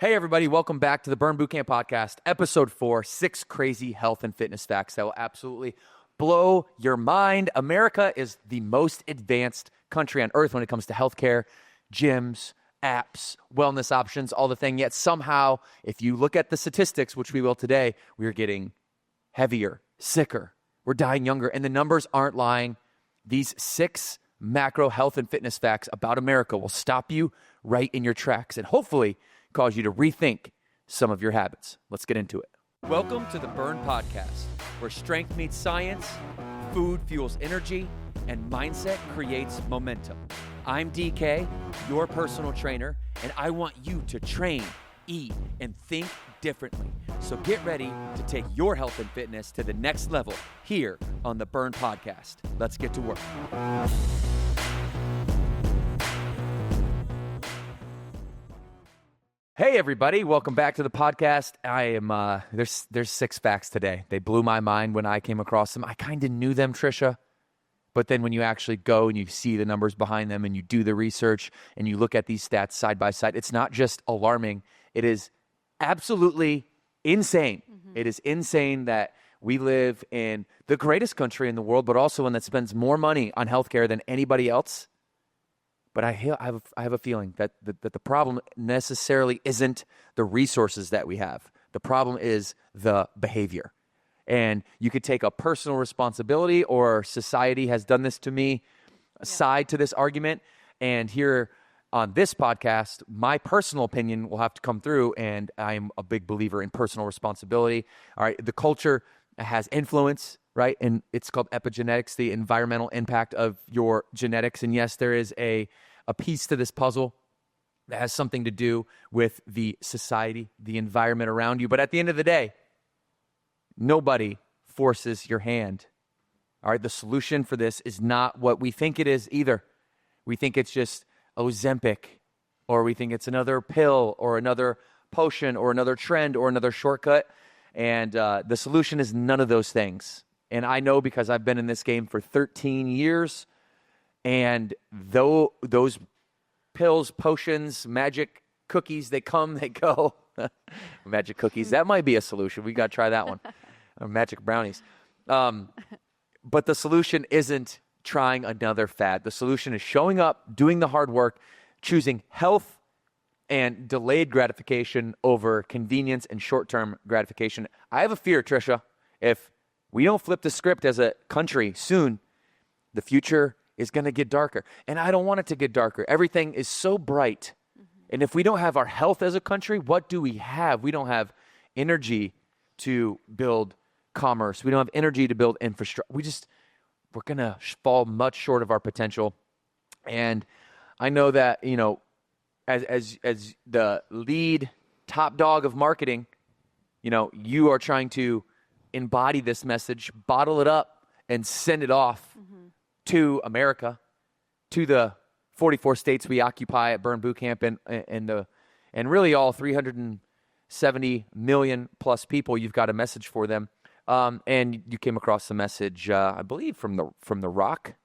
Hey, everybody. Welcome back to the Burn Bootcamp Podcast, Episode 4, 6 Crazy Health and Fitness Facts that will absolutely blow your mind. America is the most advanced country on earth when it comes to healthcare, gyms, apps, wellness options, all the thing. Yet somehow, if you look at the statistics, which we will today, we are getting heavier, sicker. We're dying younger, and the numbers aren't lying. These 6 macro health and fitness facts about America will stop you right in your tracks and hopefully cause you to rethink some of your habits. Let's get into it. Welcome to the Burn Podcast, where strength meets science, food fuels energy, and mindset creates momentum. I'm DK, your personal trainer, and I want you to train, eat, and think differently. So get ready to take your health and fitness to the next level here on the Burn Podcast. Let's get to work. Hey everybody, welcome back to the podcast. There's 6 facts today. They blew my mind when I came across them. I kind of knew them, Trisha, but then when you actually go and you see the numbers behind them and you do the research and you look at these stats side by side, it's not just alarming. It is absolutely insane. It is insane that we live in the greatest country in the world, but also one that spends more money on healthcare than anybody else. But I have a feeling that the problem necessarily isn't the resources that we have. The problem is the behavior. And you could take a personal responsibility, or society has done this to me, side to this argument. And here on this podcast, my personal opinion will have to come through, and I'm a big believer in personal responsibility. All right, the culture has influence, right? And it's called epigenetics, the environmental impact of your genetics. And yes, there is a piece to this puzzle that has something to do with the society, the environment around you. But at the end of the day, nobody forces your hand. All right, the solution for this is not what we think it is either. We think it's just Ozempic, or we think it's another pill or another potion or another trend or another shortcut. And the solution is none of those things. And I know because I've been in this game for 13 years, and though those pills, potions, magic cookies, they come, they go. Magic cookies, that might be a solution. We got to try that one. Magic brownies. But the solution isn't trying another fad. The solution is showing up, doing the hard work, choosing health and delayed gratification over convenience and short-term gratification. I have a fear, Trisha, if we don't flip the script as a country soon, the future is going to get darker. And I don't want it to get darker. Everything is so bright. And if we don't have our health as a country, what do we have? We don't have energy to build commerce. We don't have energy to build infrastructure. We're going to fall much short of our potential. And I know that, as the lead top dog of marketing, you are trying to embody this message, bottle it up, and send it off to America, to the 44 states we occupy at Burn Bootcamp, and really all 370 million plus people. You've got a message for them, and you came across the message, I believe, from the Rock.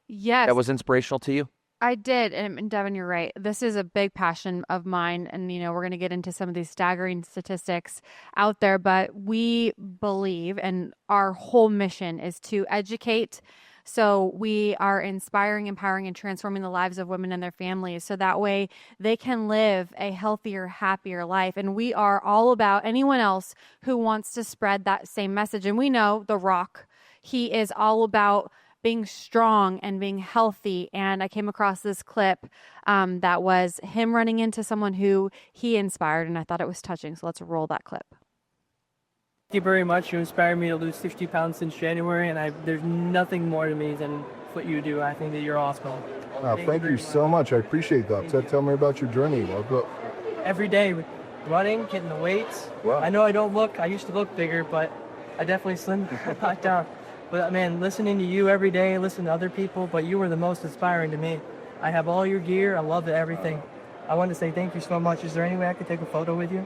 Yes, that was inspirational to you. I did. And Devin, you're right. This is a big passion of mine. And, we're going to get into some of these staggering statistics out there. But we believe, and our whole mission is to educate. So we are inspiring, empowering, and transforming the lives of women and their families. So that way they can live a healthier, happier life. And we are all about anyone else who wants to spread that same message. And we know The Rock, he is all about being strong and being healthy. And I came across this clip that was him running into someone who he inspired, and I thought it was touching. So let's roll that clip. Thank you very much. You inspired me to lose 60 pounds since January, and there's nothing more to me than what you do. I think that you're awesome. Thank you so much. I appreciate that. Tell me about your journey. Every day, running, getting the weights. Wow. I know I used to look bigger, but I definitely slimmed back down. But man, listening to you every day, listening to other people, but you were the most inspiring to me. I have all your gear. I love everything. I want to say thank you so much. Is there any way I could take a photo with you?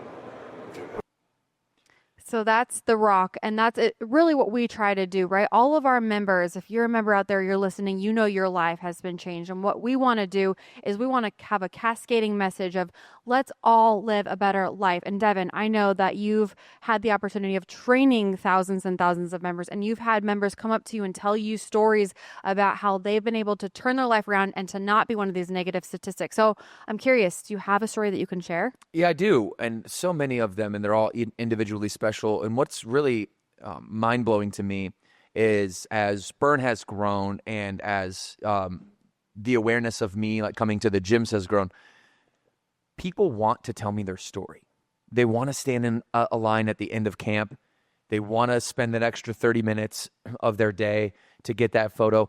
So that's the rock. And that's really what we try to do, right? All of our members, if you're a member out there, you're listening, you know your life has been changed. And what we want to do is we want to have a cascading message of let's all live a better life. And Devin, I know that you've had the opportunity of training thousands and thousands of members, and you've had members come up to you and tell you stories about how they've been able to turn their life around and to not be one of these negative statistics. So I'm curious, do you have a story that you can share? Yeah, I do. And so many of them, and they're all individually special. And what's really mind-blowing to me is as Burn has grown and as the awareness of me like coming to the gyms has grown, people want to tell me their story. They want to stand in a line at the end of camp. They want to spend that extra 30 minutes of their day to get that photo.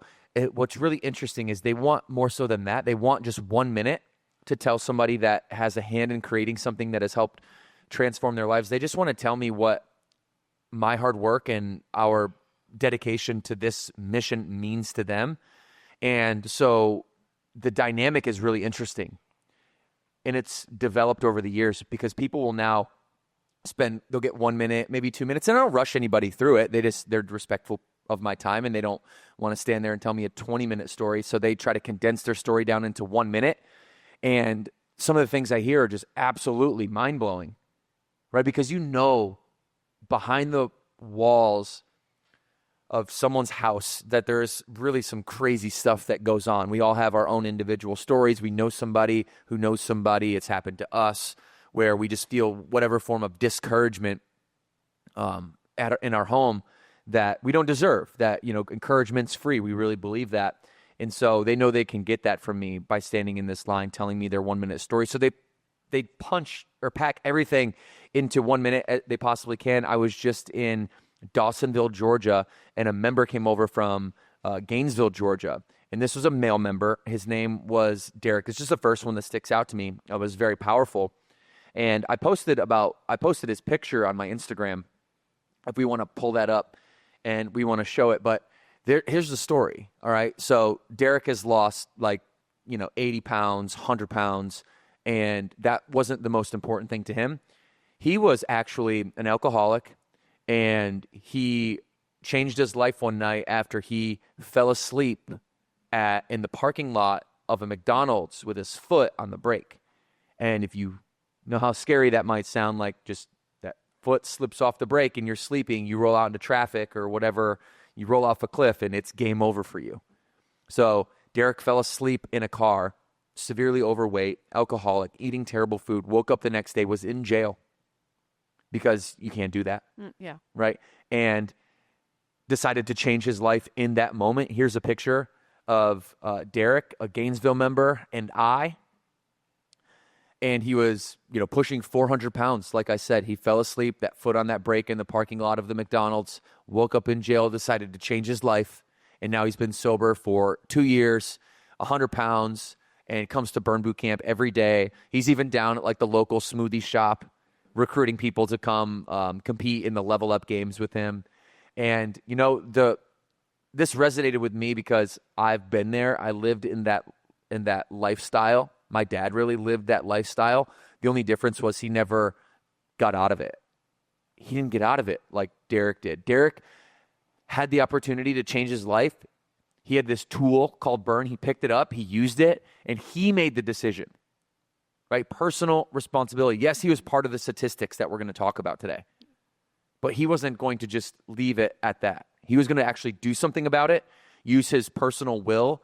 What's really interesting is they want more so than that. They want just 1 minute to tell somebody that has a hand in creating something that has helped transform their lives. They just want to tell me what my hard work and our dedication to this mission means to them. And so the dynamic is really interesting. And it's developed over the years because people will now they'll get 1 minute, maybe 2 minutes, and I don't rush anybody through it. They're respectful of my time and they don't want to stand there and tell me a 20-minute story. So they try to condense their story down into 1 minute. And some of the things I hear are just absolutely mind-blowing, right? Because behind the walls of someone's house that there's really some crazy stuff that goes on. We all have our own individual stories. We know somebody who knows somebody. It's happened to us where we just feel whatever form of discouragement in our home that we don't deserve, that, encouragement's free. We really believe that. And so they know they can get that from me by standing in this line, telling me their 1 minute story. So they punch or pack everything into 1 minute they possibly can. I was just in Dawsonville, Georgia, and a member came over from Gainesville, Georgia. And this was a male member. His name was Derek. It's just the first one that sticks out to me. It was very powerful. And I posted his picture on my Instagram if we want to pull that up and we want to show it. But here's the story, all right? So Derek has lost 80 pounds, 100 pounds, and that wasn't the most important thing to him. He was actually an alcoholic, and he changed his life one night after he fell asleep in the parking lot of a McDonald's with his foot on the brake. And if you know how scary that might sound, like just that foot slips off the brake and you're sleeping, you roll out into traffic or whatever, you roll off a cliff and it's game over for you. So Derek fell asleep in a car, severely overweight, alcoholic, eating terrible food, woke up the next day, was in jail because you can't do that. Yeah. Right? And decided to change his life in that moment. Here's a picture of Derek, a Gainesville member, and I. And he was, pushing 400 pounds. Like I said, he fell asleep, that foot on that brake in the parking lot of the McDonald's, woke up in jail, decided to change his life. And now he's been sober for 2 years, 100 pounds, and comes to Burn Boot Camp every day. He's even down at the local smoothie shop, recruiting people to come compete in the level up games with him. And, this resonated with me because I've been there. I lived in that lifestyle. My dad really lived that lifestyle. The only difference was he never got out of it. He didn't get out of it like Derek did. Derek had the opportunity to change his life. He had this tool called Burn. He picked it up, he used it, and he made the decision, right? Personal responsibility. Yes, he was part of the statistics that we're going to talk about today, but he wasn't going to just leave it at that. He was going to actually do something about it, use his personal will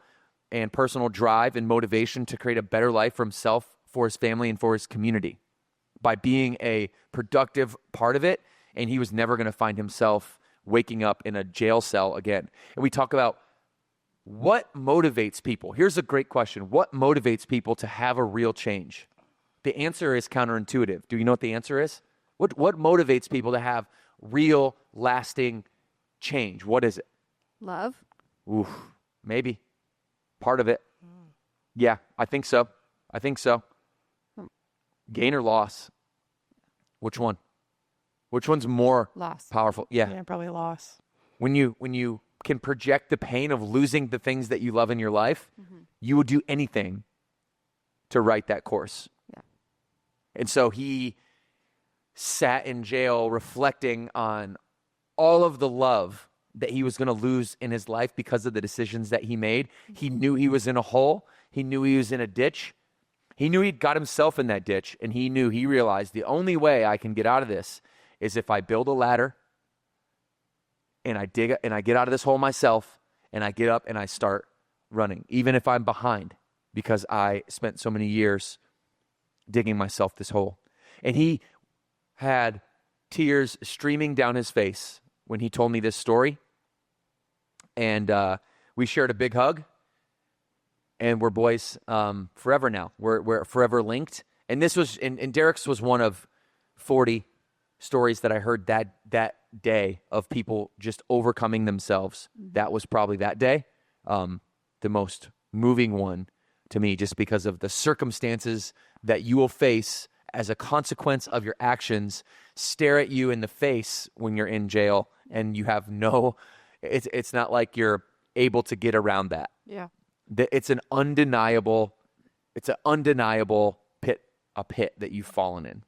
and personal drive and motivation to create a better life for himself, for his family, and for his community by being a productive part of it. And he was never going to find himself waking up in a jail cell again. And we talk about what motivates people. Here's a great question. What motivates people to have a real change? The answer is counterintuitive. Do you know what the answer is? What motivates people to have real, lasting change? What is it? Love? Oof, maybe. Part of it. Yeah, I think so. Gain or loss? Which one? Which one's more Loss. powerful? Yeah, probably loss. When you can project the pain of losing the things that you love in your life, you would do anything to right that course. Yeah. And so he sat in jail reflecting on all of the love that he was going to lose in his life because of the decisions that he made. He knew he was in a hole. He knew he was in a ditch. He knew he'd got himself in that ditch, and he realized the only way I can get out of this is if I build a ladder and I dig and I get out of this hole myself, and I get up and I start running, even if I'm behind, because I spent so many years digging myself this hole. And he had tears streaming down his face when he told me this story. And we shared a big hug. And we're boys forever now. We're forever linked. And this was, and Derek's was one of 40 stories that I heard that day of people just overcoming themselves. That was probably that day the most moving one to me, just because of the circumstances that you will face as a consequence of your actions stare at you in the face when you're in jail, and you have it's not like you're able to get around that. Yeah. It's an undeniable pit that you've fallen in.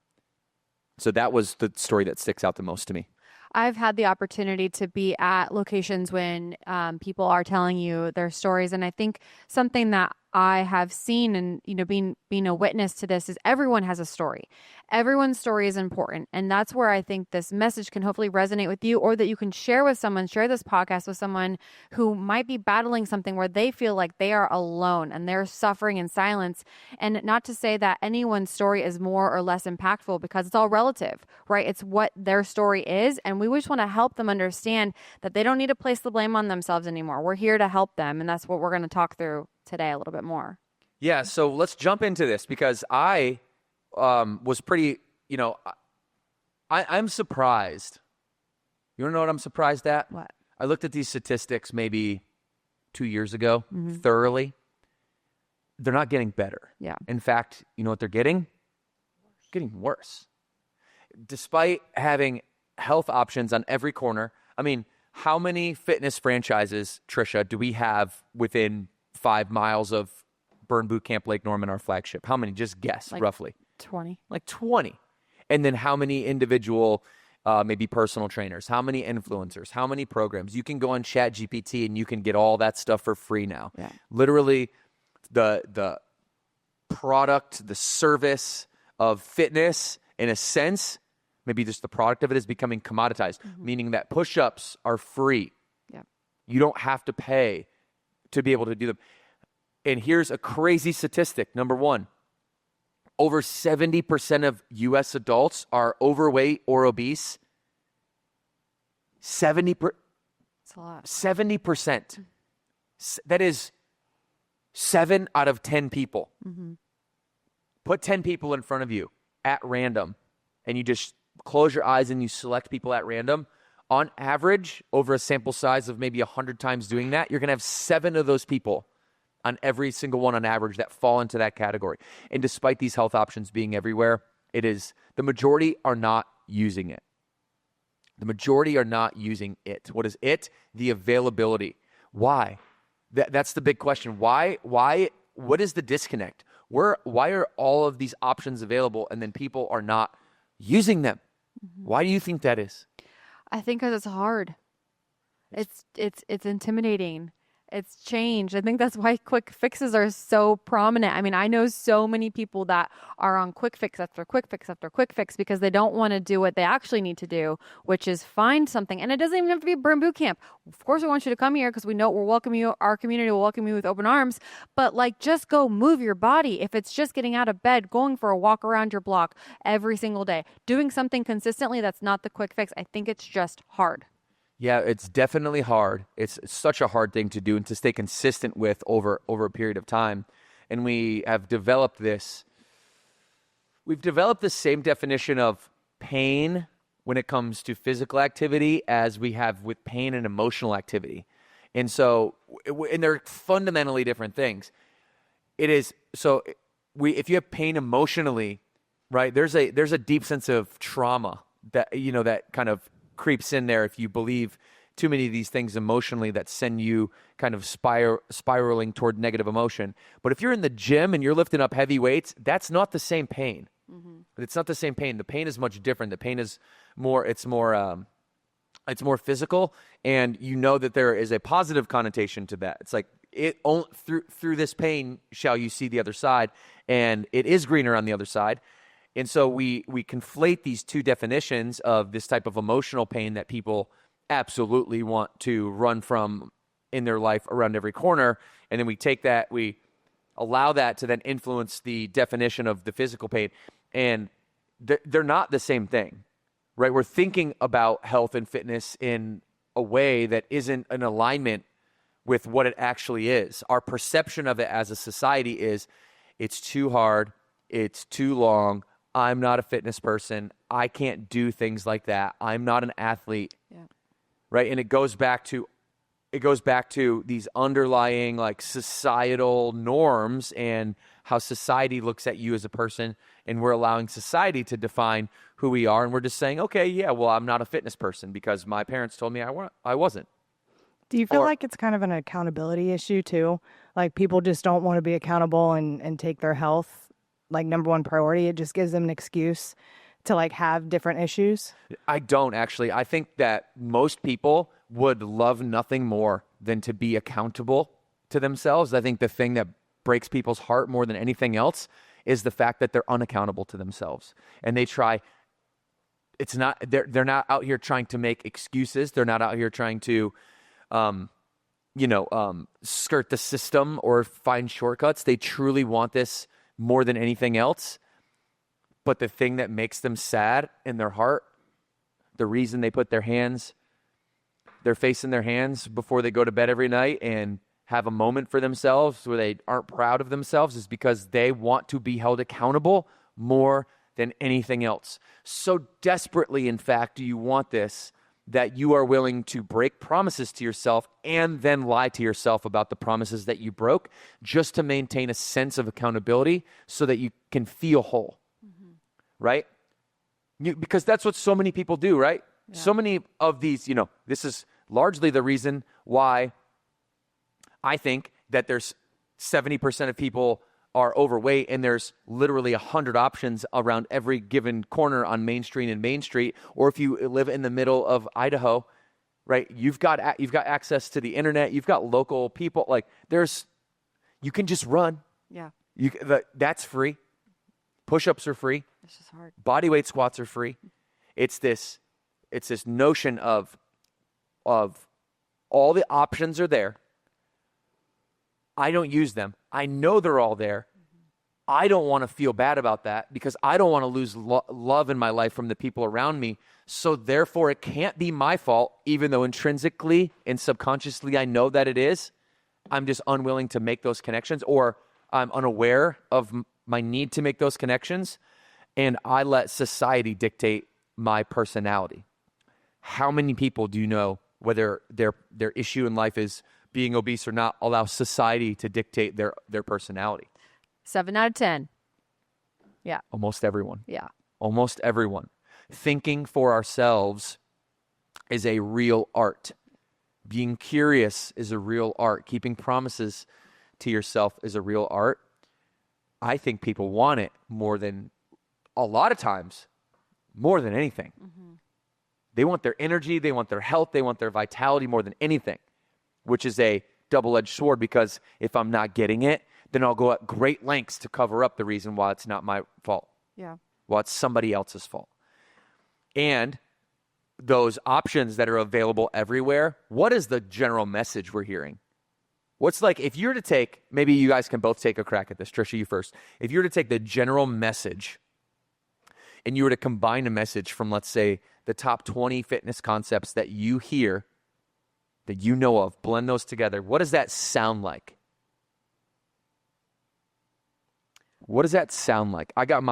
So that was the story that sticks out the most to me. I've had the opportunity to be at locations when people are telling you their stories. And I think something that I have seen and, being a witness to this is everyone has a story. Everyone's story is important. And that's where I think this message can hopefully resonate with you, or that you can share this podcast with someone who might be battling something where they feel like they are alone and they're suffering in silence. And not to say that anyone's story is more or less impactful, because it's all relative, right? It's what their story is. And we just want to help them understand that they don't need to place the blame on themselves anymore. We're here to help them. And that's what we're going to talk through today a little bit more. Yeah, so let's jump into this, because I was pretty, I'm surprised. You want to know what I'm surprised at? What? I looked at these statistics maybe 2 years ago, thoroughly. They're not getting better. Yeah. In fact, you know what they're getting? Getting worse. Despite having health options on every corner. I mean, how many fitness franchises, Trisha, do we have within 5 miles of Burn Boot Camp Lake Norman, our flagship? How many? Just guess, roughly. 20. Like 20. And then how many individual, maybe personal trainers? How many influencers? How many programs? You can go on ChatGPT and you can get all that stuff for free now. Yeah. Literally, the product, the service of fitness, in a sense, maybe just the product of it is becoming commoditized, meaning that push-ups are free. Yeah. You don't have to pay to be able to do them. And here's a crazy statistic. Number one, over 70% of U.S. adults are overweight or obese. 70%. It's a lot. 70%. That is 7 out of 10 people. Put 10 people in front of you at random, and you just close your eyes and you select people at random. On average, over a sample size of maybe 100 times doing that, you're going to have 7 of those people on every single one on average that fall into that category. And despite these health options being everywhere, the majority are not using it. The majority are not using it. What is it? The availability. Why? That's the big question. Why? What is the disconnect? Why are all of these options available and then people are not using them? Why do you think that is? I think because it's hard. It's intimidating. It's change. I think that's why quick fixes are so prominent. I mean, I know so many people that are on quick fix after quick fix after quick fix because they don't want to do what they actually need to do, which is find something. And it doesn't even have to be Burn Boot Camp. Of course, we want you to come here because we know we'll welcome you. Our community will welcome you with open arms. But just go move your body. If it's just getting out of bed, going for a walk around your block every single day, doing something consistently, that's not the quick fix. I think it's just hard. Yeah, it's definitely hard. It's such a hard thing to do and to stay consistent with over a period of time. And we have developed this. We've developed the same definition of pain when it comes to physical activity as we have with pain and emotional activity. And so, and they're fundamentally different things. It is, so if you have pain emotionally, right, there's a deep sense of trauma that, that kind of creeps in there if you believe too many of these things emotionally that send you kind of spiraling toward negative emotion. But if you're in the gym and you're lifting up heavy weights, that's not the same pain. It's not the same pain. The pain is much different. The pain is more, it's more physical, and you know that there is a positive connotation to that. It's like through this pain shall you see the other side, and it is greener on the other side. And so we conflate these two definitions of this type of emotional pain that people absolutely want to run from in their life around every corner, and then we take that, we allow that to then influence the definition of the physical pain, and they're not the same thing, right? We're thinking about health and fitness in a way that isn't in alignment with what it actually is. Our perception of it as a society is it's too hard, it's too long, I'm not a fitness person, I can't do things like that, I'm not an athlete, right? And it goes back to these underlying like societal norms and how society looks at you as a person, and we're allowing society to define who we are, and we're just saying, okay, yeah, well, I'm not a fitness person because my parents told me I wasn't. Do you feel like it's kind of an accountability issue too? Like people just don't want to be accountable and take their health like number one priority. It just gives them an excuse to like have different issues? I don't actually. I think that most people would love nothing more than to be accountable to themselves. I think the thing that breaks people's heart more than anything else is the fact that they're unaccountable to themselves. And they try, they're not out here trying to make excuses. They're not out here trying to, skirt the system or find shortcuts. They truly want this more than anything else. But the thing that makes them sad in their heart, the reason they put their face in their hands before they go to bed every night and have a moment for themselves where they aren't proud of themselves, is because they want to be held accountable more than anything else. So desperately, in fact, do you want this, that you are willing to break promises to yourself and then lie to yourself about the promises that you broke just to maintain a sense of accountability so that you can feel whole, right? Because that's what so many people do, right? Yeah. So many of these, this is largely the reason why I think that there's 70% of people are overweight, and there's literally 100 options around every given corner on Main Street and Main Street. Or if you live in the middle of Idaho, right, you've got access to the internet, you've got local people. Like you can just run. Yeah, that's free. Push-ups are free. It's just hard. Body weight squats are free. It's this notion of all the options are there. I don't use them. I know they're all there. I don't want to feel bad about that because I don't want to lose love in my life from the people around me. So therefore, it can't be my fault, even though intrinsically and subconsciously I know that it is. I'm just unwilling to make those connections, or I'm unaware of my need to make those connections, and I let society dictate my personality. How many people do you know, whether their issue in life is being obese or not, allow society to dictate their personality? 7 out of 10. Yeah. Almost everyone. Yeah. Almost everyone. Thinking for ourselves is a real art. Being curious is a real art. Keeping promises to yourself is a real art. I think people want it more than, a lot of times, more than anything. Mm-hmm. They want their energy, they want their health, they want their vitality more than anything, which is a double-edged sword, because if I'm not getting it, then I'll go at great lengths to cover up the reason why it's not my fault. Yeah. Well, it's somebody else's fault. And those options that are available everywhere, what is the general message we're hearing? What's like, if you were to take, maybe you guys can both take a crack at this. Trisha, you first. If you were to take the general message and you were to combine a message from, let's say, the top 20 fitness concepts that you hear, that you know of, blend those together, what does that sound like? What does that sound like? I got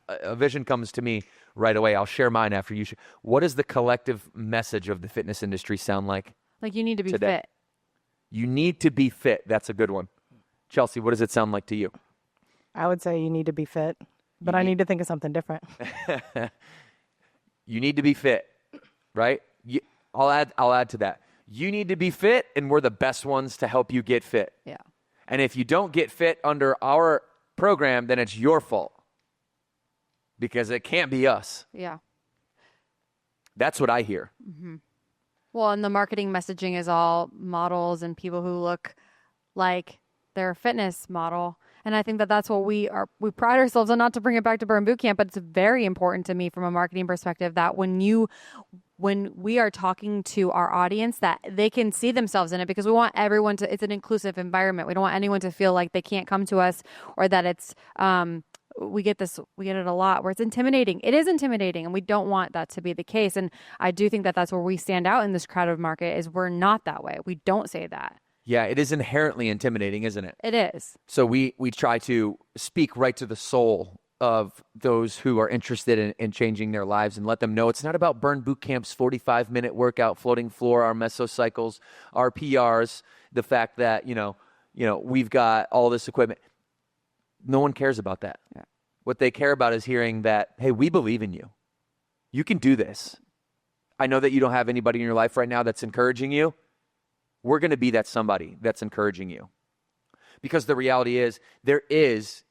a vision comes to me right away. I'll share mine after you share. What does the collective message of the fitness industry sound like? Like you need to be today? fit. You need to be fit. That's a good one. Chelsea, what does it sound like to you? I would say you need to be fit, but I need to think of something different. You need to be fit, right? I'll add to that. You need to be fit, and we're the best ones to help you get fit. Yeah. And if you don't get fit under our program, then it's your fault. because it can't be us. Yeah. That's what I hear. Well, and the marketing messaging is all models and people who look like their fitness model. And I think that that's what we pride ourselves on, not to bring it back to Burn Boot Camp, but it's very important to me from a marketing perspective that when we are talking to our audience, that they can see themselves in it, because we want everyone to, it's an inclusive environment. We don't want anyone to feel like they can't come to us, or that it's, we get it a lot where it's intimidating. It is intimidating, and we don't want that to be the case. And I do think that that's where we stand out in this crowded market, is we're not that way. We don't say that. Yeah, it is inherently intimidating, isn't it? It is. So we try to speak right to the soul of those who are interested in changing their lives, and let them know it's not about Burn Boot Camp's 45-minute workout, floating floor, our mesocycles, our PRs, the fact that, we've got all this equipment. No one cares about that. Yeah. What they care about is hearing that, hey, we believe in you. You can do this. I know that you don't have anybody in your life right now that's encouraging you. We're going to be that somebody that's encouraging you. Because the reality is, there is,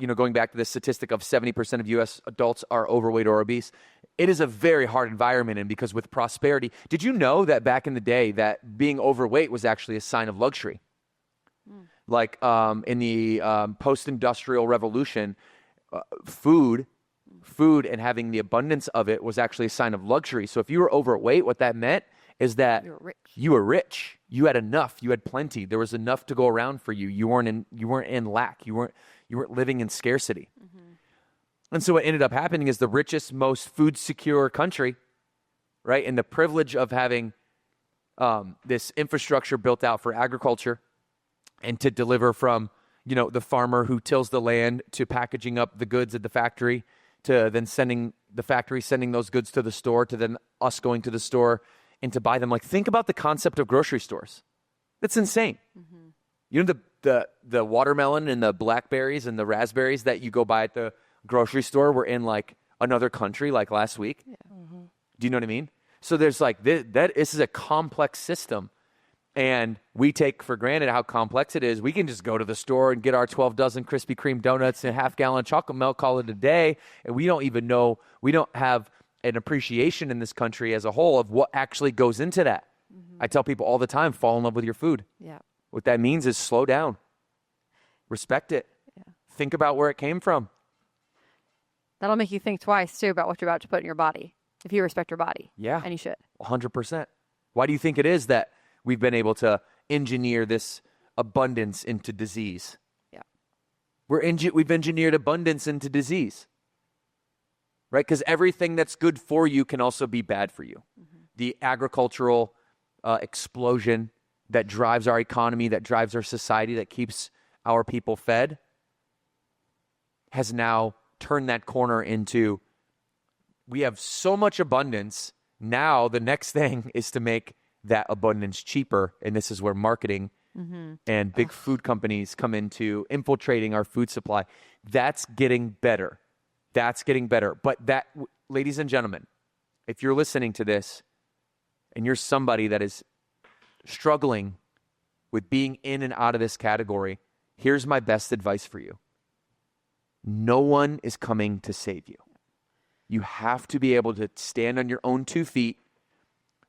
going back to the statistic of 70% of U.S. adults are overweight or obese, it is a very hard environment. And because with prosperity, did you know that back in the day that being overweight was actually a sign of luxury? Like in the post-industrial revolution, food and having the abundance of it was actually a sign of luxury. So if you were overweight, what that meant is that you were rich. You had enough. You had plenty. There was enough to go around for you. You weren't in lack. You weren't living in scarcity. And so what ended up happening is the richest, most food secure country, right? And the privilege of having this infrastructure built out for agriculture, and to deliver from, the farmer who tills the land, to packaging up the goods at the factory, to then sending those goods to the store, to then us going to the store and to buy them. Like, think about the concept of grocery stores. That's insane. The watermelon and the blackberries and the raspberries that you go buy at the grocery store were in like another country like last week. Yeah. Do you know what I mean? So there's like this is a complex system. And we take for granted how complex it is. We can just go to the store and get our 12 dozen Krispy Kreme donuts and a half-gallon chocolate milk, call it a day, and we don't even know, we don't have an appreciation in this country as a whole of what actually goes into that. I tell people all the time, fall in love with your food. Yeah. What that means is slow down. Respect it. Yeah. Think about where it came from. That'll make you think twice, too, about what you're about to put in your body, if you respect your body. Yeah. And you should. 100%. Why do you think it is that we've been able to engineer this abundance into disease? Yeah. We've engineered abundance into disease, right? Because everything that's good for you can also be bad for you. The agricultural explosion that drives our economy, that drives our society, that keeps our people fed, has now turned that corner into, we have so much abundance. Now the next thing is to make that abundance cheaper, and this is where marketing and big food companies come into infiltrating our food supply. That's getting better. But that, ladies and gentlemen, if you're listening to this and you're somebody that is struggling with being in and out of this category, here's my best advice for you. No one is coming to save you. You have to be able to stand on your own 2 feet.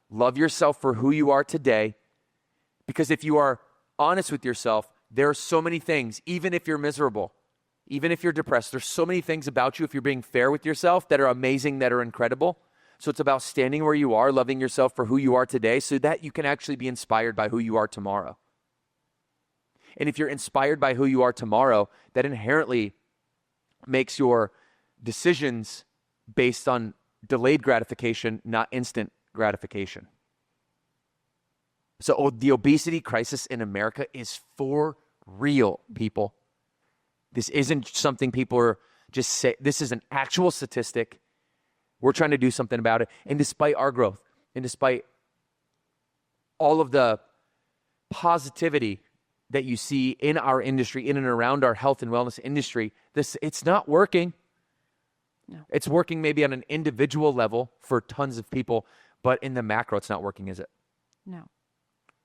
Love yourself for who you are today, because if you are honest with yourself, there are so many things, even if you're miserable, even if you're depressed, there's so many things about you, if you're being fair with yourself, that are amazing, that are incredible. So it's about standing where you are, loving yourself for who you are today, so that you can actually be inspired by who you are tomorrow. And if you're inspired by who you are tomorrow, that inherently makes your decisions based on delayed gratification, not instant gratification. So the obesity crisis in America is for real, people. This isn't something people are just say. This is an actual statistic. We're trying to do something about it. And despite our growth, and despite all of the positivity that you see in our industry, in and around our health and wellness industry, it's not working. No. It's working maybe on an individual level for tons of people, but in the macro, it's not working, is it? No.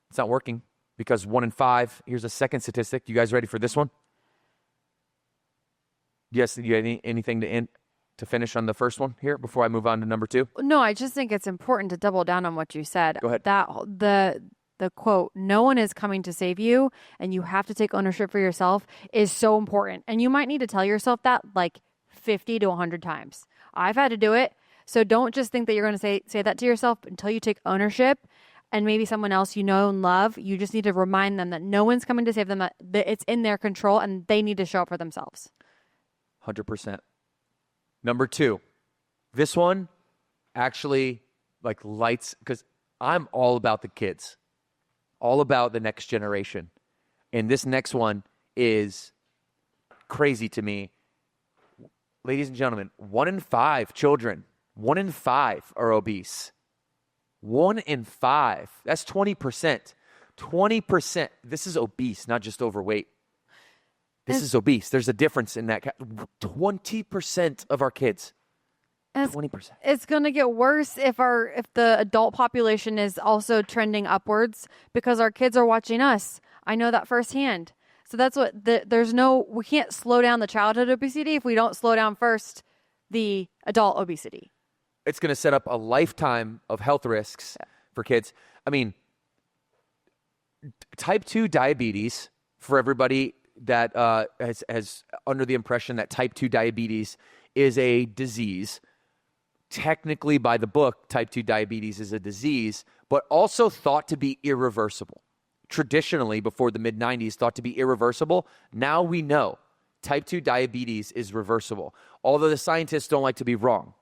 It's not working because 1 in 5, here's a second statistic. You guys ready for this one? Yes, do you have anything to end? to finish on the first one here before I move on to number 2? No, I just think it's important to double down on what you said. Go ahead. That the quote, "No one is coming to save you and you have to take ownership for yourself," is so important. And you might need to tell yourself that like 50 to 100 times. I've had to do it. So don't just think that you're going to say that to yourself until you take ownership. And maybe someone else you know and love, you just need to remind them that no one's coming to save them, that it's in their control and they need to show up for themselves. 100%. Number 2, this one actually like lights, because I'm all about the kids, all about the next generation. And this next one is crazy to me. Ladies and gentlemen, 1 in 5 children, 1 in 5 are obese. 1 in 5. That's 20%. 20%. This is obese, not just overweight. This is obese. There's a difference in that. 20% of our kids. 20%. It's going to get worse if the adult population is also trending upwards because our kids are watching us. I know that firsthand. So that's what we can't slow down the childhood obesity if we don't slow down first the adult obesity. It's going to set up a lifetime of health risks for kids. I mean, type 2 diabetes, for everybody that has under the impression that type 2 diabetes is a disease. Technically, by the book, type 2 diabetes is a disease, but also thought to be irreversible. Traditionally, before the mid-90s, thought to be irreversible. Now we know type 2 diabetes is reversible, although the scientists don't like to be wrong.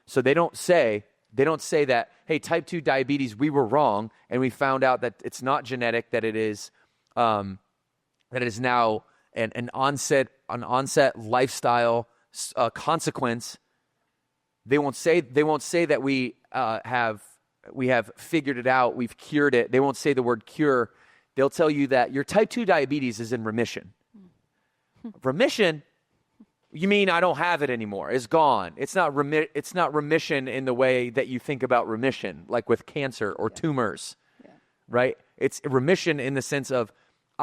So they don't say that, hey, type 2 diabetes, we were wrong, and we found out that it's not genetic, that it is now an onset lifestyle consequence. They won't say that we have figured it out, we've cured it. They won't say the word cure. They'll tell you that your type 2 diabetes is in remission. Remission? You mean I don't have it anymore? It's gone. It's not remission in the way that you think about remission, like with cancer or tumors, right? It's remission in the sense of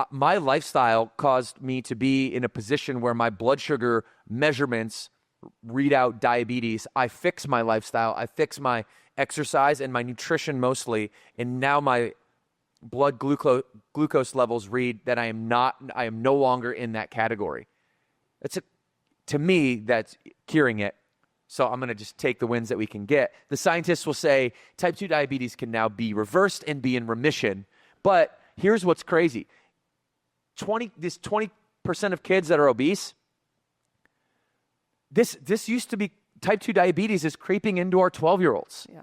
my lifestyle caused me to be in a position where my blood sugar measurements read out diabetes. I fix my lifestyle. I fix my exercise and my nutrition mostly, and now my blood glucose levels read that I am no longer in that category. To me, that's curing it. So I'm going to just take the wins that we can get. The scientists will say type 2 diabetes can now be reversed and be in remission. But here's what's crazy. 20% of kids that are obese, this used to be, type 2 diabetes is creeping into our 12-year-olds. Yeah.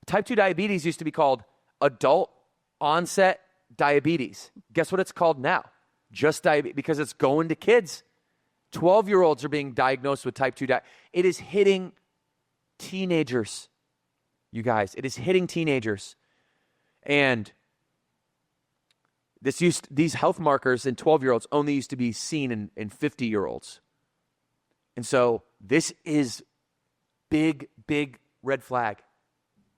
Type 2 diabetes used to be called adult onset diabetes. Guess what it's called now? Just diabetes, because it's going to kids. 12-year-olds are being diagnosed with type 2 diabetes. It is hitting teenagers, you guys. It is hitting teenagers. And these health markers in 12-year-olds only used to be seen in 50-year-olds. And so this is big red flag.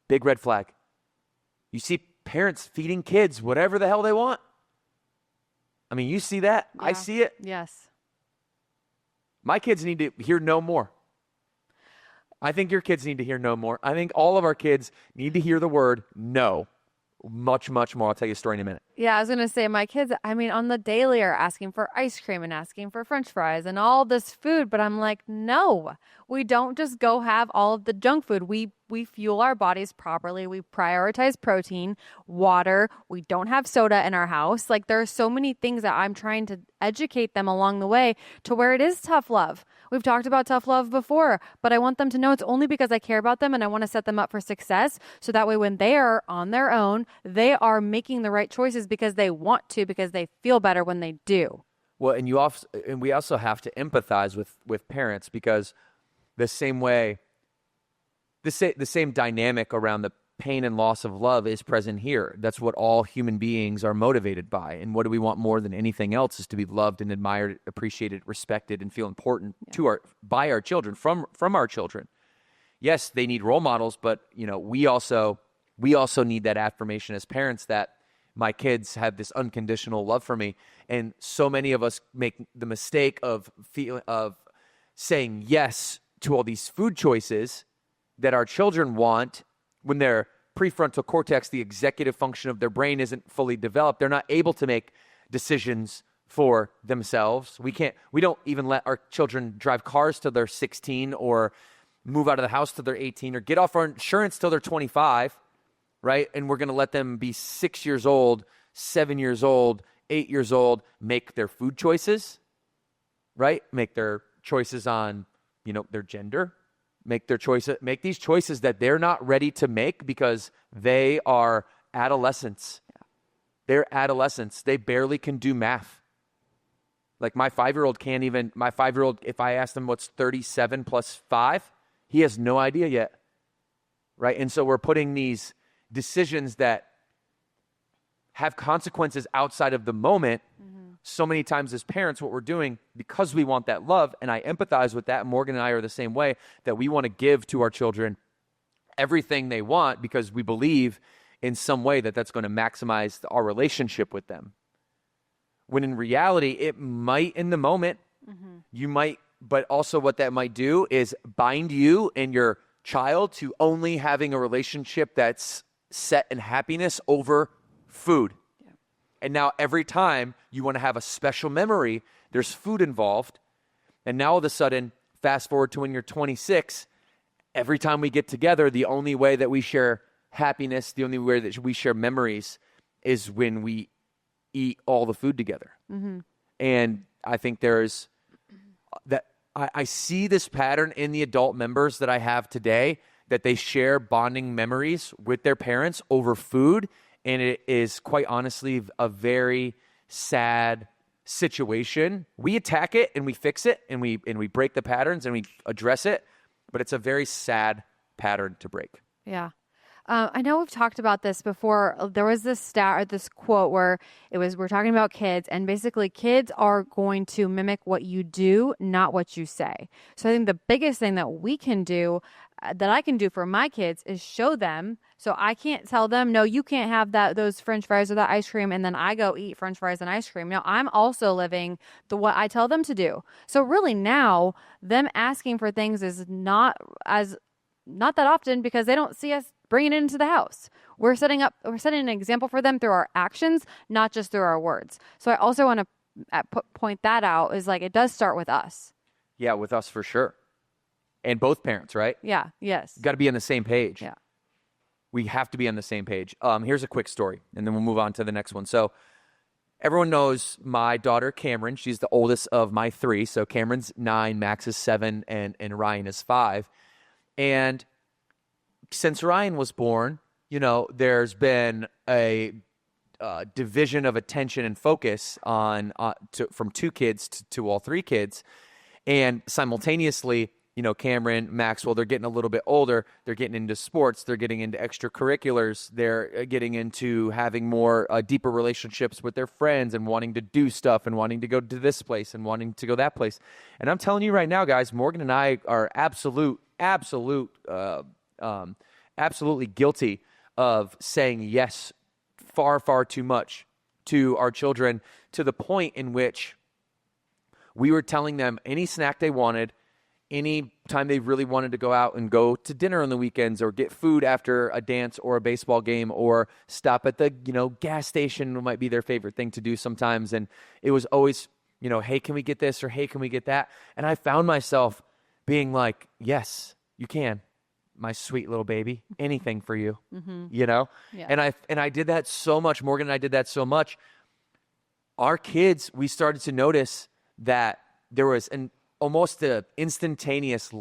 Big red flag. You see parents feeding kids whatever the hell they want. I mean, you see that? Yeah. I see it. Yes. My kids need to hear no more. I think your kids need to hear no more. I think all of our kids need to hear the word no much more. I'll tell you a story in a minute. Yeah, I was going to say my kids, on the daily are asking for ice cream and asking for French fries and all this food. But I'm like, no, we don't just go have all of the junk food. We fuel our bodies properly. We prioritize protein, water. We don't have soda in our house. Like there are so many things that I'm trying to educate them along the way to where it is tough love. We've talked about tough love before, but I want them to know it's only because I care about them and I want to set them up for success. So that way, when they are on their own, they are making the right choices because they want to, because they feel better when they do. Well, and we also have to empathize with parents, because the same way, the same dynamic around the pain and loss of love is present here. That's what all human beings are motivated by. And what do we want more than anything else is to be loved and admired, appreciated, respected, and feel important by our children, from our children. Yes, they need role models, but we also need that affirmation as parents that my kids have this unconditional love for me. And so many of us make the mistake of saying yes to all these food choices that our children want when their prefrontal cortex, the executive function of their brain, isn't fully developed. They're not able to make decisions for themselves. We don't even let our children drive cars till they're 16 or move out of the house till they're 18 or get off our insurance till they're 25, right? And we're going to let them be 6 years old, 7 years old, 8 years old, make their food choices, right? Make their choices on, their gender, make these choices that they're not ready to make because they are adolescents. Yeah. They're adolescents. They barely can do math. Like my 5-year-old, if I ask him what's 37 plus 5, he has no idea yet, right? And so we're putting these decisions that have consequences outside of the moment. So many times as parents, what we're doing, because we want that love, and I empathize with that, Morgan and I are the same way, that we want to give to our children everything they want because we believe in some way that that's going to maximize our relationship with them. When in reality, it might in the moment, you might, but also what that might do is bind you and your child to only having a relationship that's set in happiness over food. Yeah. And now every time you want to have a special memory, there's food involved. And now all of a sudden, fast forward to when you're 26, every time we get together, the only way that we share happiness, the only way that we share memories is when we eat all the food together. And I think there's that I see this pattern in the adult members that I have today, that they share bonding memories with their parents over food. And it is quite honestly a very sad situation. We attack it and we fix it and we break the patterns and we address it, but it's a very sad pattern to break. Yeah. I know we've talked about this before. There was this stat or this quote where we're talking about kids, and basically kids are going to mimic what you do, not what you say. So I think the biggest thing that we can do, that I can do for my kids, is show them. So I can't tell them, no, you can't have those French fries or that ice cream, and then I go eat French fries and ice cream. No, I'm also living what I tell them to do. So really now, them asking for things is not that often because they don't see us bringing it into the house. We're setting an example for them through our actions, not just through our words. So I also want to point that out, is like, it does start with us. Yeah, with us for sure. And both parents, right? Yeah, yes. Got to be on the same page. Yeah. We have to be on the same page. Here's a quick story, and then we'll move on to the next one. So everyone knows my daughter, Cameron. She's the oldest of my 3. So Cameron's 9, Max is 7, and Ryan is 5. And since Ryan was born, there's been a division of attention and focus from 2 kids to all 3 kids. And simultaneously, Cameron, Maxwell, they're getting a little bit older. They're getting into sports. They're getting into extracurriculars. They're getting into having more deeper relationships with their friends and wanting to do stuff and wanting to go to this place and wanting to go that place. And I'm telling you right now, guys, Morgan and I are absolutely guilty of saying yes far, far too much to our children, to the point in which we were telling them any snack they wanted, any time they really wanted to go out and go to dinner on the weekends or get food after a dance or a baseball game or stop at the, gas station might be their favorite thing to do sometimes. And it was always, hey, can we get this? Or hey, can we get that? And I found myself being like, yes, you can, my sweet little baby, anything for you, Yeah. And I did that so much. Morgan and I did that so much. Our kids, we started to notice that there was almost an instantaneous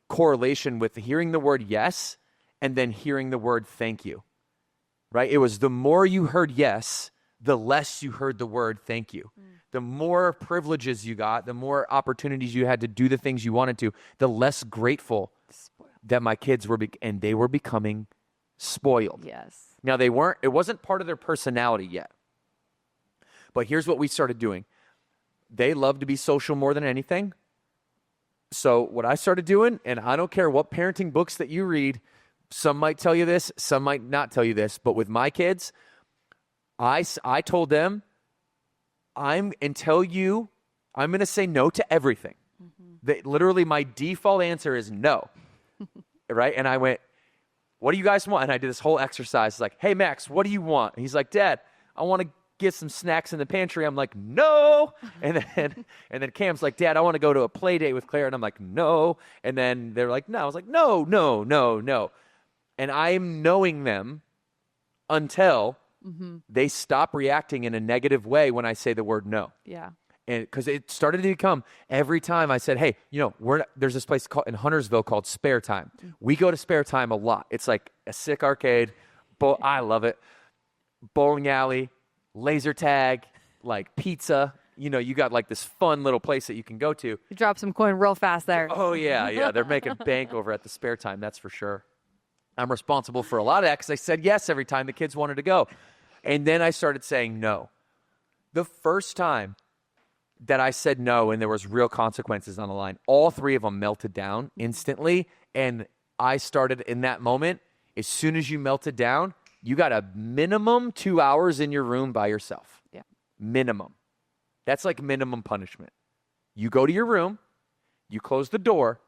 correlation with hearing the word yes and then hearing the word thank you, right? It was the more you heard yes, the less you heard the word thank you. The more privileges you got, the more opportunities you had to do the things you wanted to, the less grateful that my kids were, and they were becoming spoiled. Yes. Now it wasn't part of their personality yet. But here's what we started doing. They love to be social more than anything. So what I started doing, and I don't care what parenting books that you read, some might tell you this, some might not tell you this, but with my kids, I told them, I'm going to say no to everything. Literally, my default answer is no. Right? And I went, what do you guys want? And I did this whole exercise like, hey, Max, what do you want? And he's like, Dad, I want to get some snacks in the pantry. I'm like, no. And then Cam's like, Dad, I want to go to a play date with Claire. And I'm like, no. And then they're like, no. I was like, no, no, no, no. And I'm knowing them until they stop reacting in a negative way when I say the word no. Yeah. And because it started to become every time I said, hey, there's this place in Huntersville called Spare Time. We go to Spare Time a lot. It's like a sick arcade. I love it. Bowling alley, laser tag, like pizza. You got like this fun little place that you can go to. You drop some coin real fast there. Oh, yeah. They're making bank over at the Spare Time. That's for sure. I'm responsible for a lot of that because I said yes every time the kids wanted to go. And then I started saying no. The first time that I said no and there was real consequences on the line, all three of them melted down instantly. And I started in that moment, as soon as you melted down, you got a minimum 2 hours in your room by yourself. Yeah. Minimum. That's like minimum punishment. You go to your room, you close the door.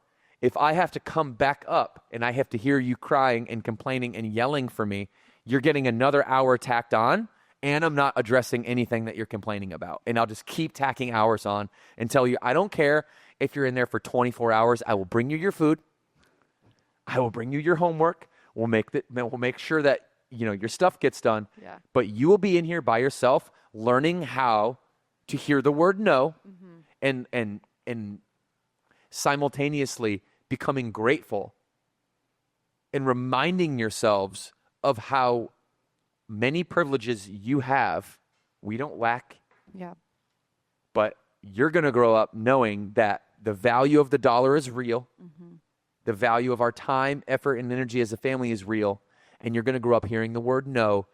If I have to come back up and I have to hear you crying and complaining and yelling for me, you're getting another hour tacked on. And I'm not addressing anything that you're complaining about. And I'll just keep tacking hours on and tell you, I don't care if you're in there for 24 hours. I will bring you your food. I will bring you your homework. We'll make sure that your stuff gets done. Yeah. But you will be in here by yourself learning how to hear the word no and simultaneously becoming grateful and reminding yourselves of how many privileges you have, we don't lack. Yeah. But you're going to grow up knowing that the value of the dollar is real. The value of our time, effort, and energy as a family is real. And you're going to grow up hearing the word no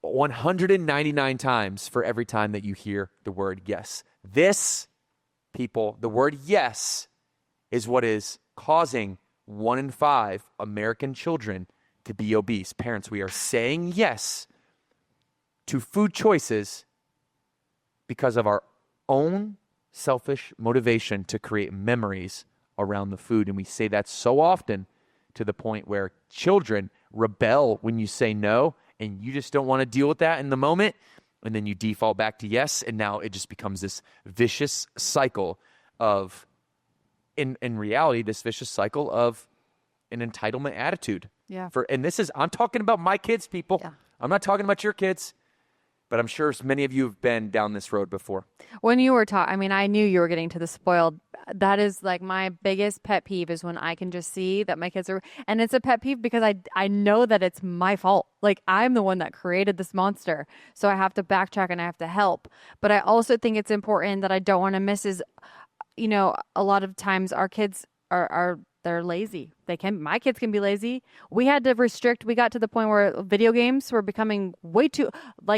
199 times for every time that you hear the word yes. This, people, the word yes is what is causing 1 in 5 American children to be obese. Parents, we are saying yes to food choices because of our own selfish motivation to create memories around the food. And we say that so often to the point where children rebel when you say no, and you just don't want to deal with that in the moment. And then you default back to yes. And now it just becomes this vicious cycle of, in reality, this vicious cycle of an entitlement attitude. Yeah. I'm talking about my kids, people. Yeah. I'm not talking about your kids, but I'm sure many of you have been down this road before. When you were I knew you were getting to the spoiled. That is like my biggest pet peeve is when I can just see that my kids are, and it's a pet peeve because I know that it's my fault. Like I'm the one that created this monster. So I have to backtrack and I have to help. But I also think it's important that I don't want to miss is, a lot of times our kids they're lazy. My kids can be lazy. We had to restrict. We got to the point where video games were becoming way too,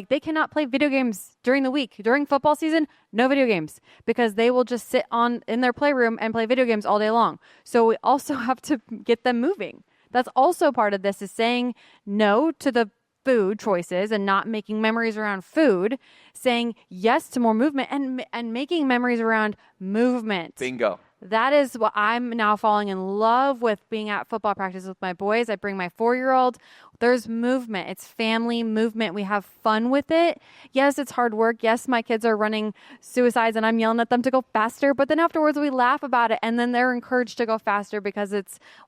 they cannot play video games during the week. During football season, no video games because they will just sit in their playroom and play video games all day long. So we also have to get them moving. That's also part of this is saying no to the food choices and not making memories around food, saying yes to more movement and making memories around movement. Bingo. That is what I'm now falling in love with being at football practice with my boys. I bring my 4-year-old. There's movement. It's family movement. We have fun with it. Yes, it's hard work. Yes, my kids are running suicides and I'm yelling at them to go faster. But then afterwards we laugh about it and then they're encouraged to go faster because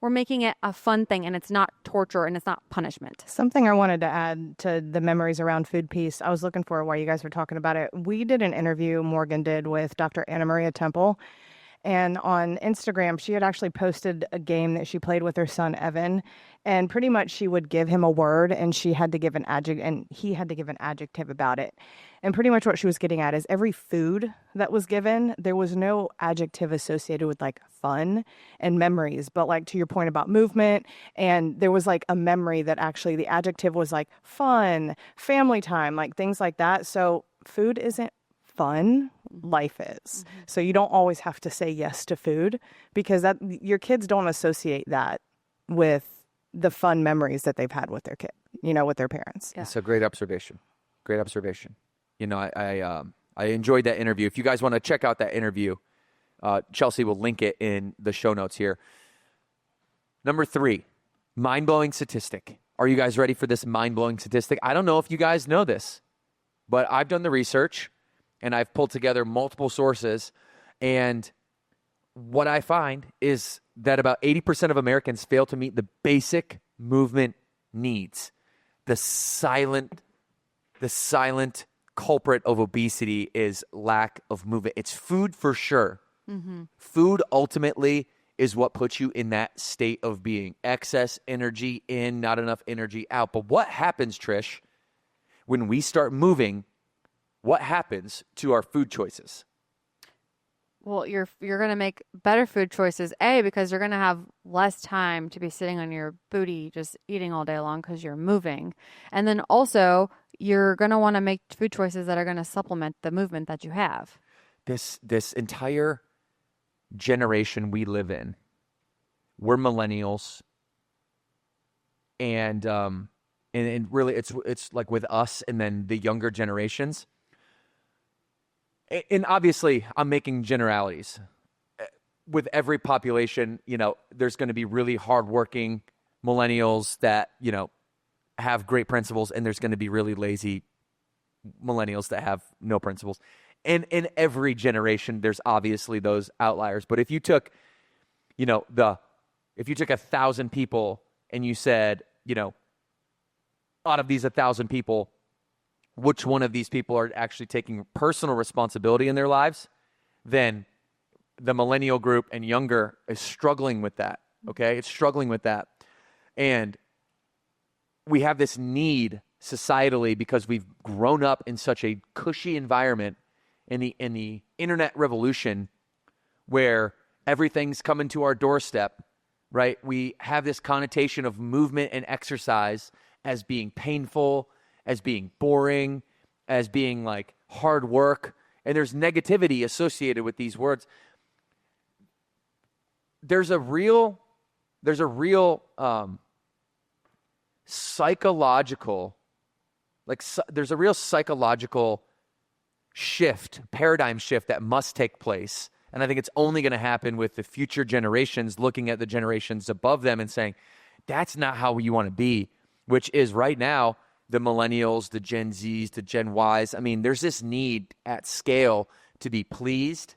we're making it a fun thing and it's not torture and it's not punishment. Something I wanted to add to the memories around food piece, I was looking for while you guys were talking about it. We did an interview, Morgan did, with Dr. Anna Maria Temple. And on Instagram, she had actually posted a game that she played with her son, Evan. And pretty much she would give him a word and she had to give an adjective and he had to give an adjective about it. And pretty much what she was getting at is every food that was given, there was no adjective associated with fun and memories. But to your point about movement, and there was a memory that actually the adjective was fun, family time, things like that. So food isn't fun, life is. So you don't always have to say yes to food because your kids don't associate that with the fun memories that they've had with their kid, with their parents. Yeah. It's a great observation. I enjoyed that interview. If you guys want to check out that interview, Chelsea will link it in the show notes here. Number 3, mind-blowing statistic. Are you guys ready for this mind-blowing statistic? I don't know if you guys know this, but I've done the research and I've pulled together multiple sources, and what I find is that about 80% of Americans fail to meet the basic movement needs. The silent culprit of obesity is lack of movement. It's food for sure. Mm-hmm. Food ultimately is what puts you in that state of being. Excess energy in, not enough energy out. But what happens, Trish, when we start moving? What happens to our food choices? Well, you're going to make better food choices, A, because you're going to have less time to be sitting on your booty just eating all day long because you're moving. And then also, you're going to want to make food choices that are going to supplement the movement that you have. This entire generation we live in, we're millennials, and really it's like with us and then the younger generations. And obviously, I'm making generalities. With every population, there's going to be really hardworking millennials that, have great principles, and there's going to be really lazy millennials that have no principles. And in every generation, there's obviously those outliers. But if you took, if you took 1,000 people and you said, out of these 1,000 people, which one of these people are actually taking personal responsibility in their lives, then the millennial group and younger is struggling with that, okay? It's struggling with that. And we have this need societally because we've grown up in such a cushy environment in the internet revolution where everything's coming to our doorstep, right? We have this connotation of movement and exercise as being painful, as being boring, as being like hard work, and there's negativity associated with these words. There's a real psychological shift, paradigm shift that must take place. And I think it's only going to happen with the future generations looking at the generations above them and saying, that's not how you want to be, which is right now, the millennials, the Gen Zs, the Gen Ys. I mean, there's this need at scale to be pleased,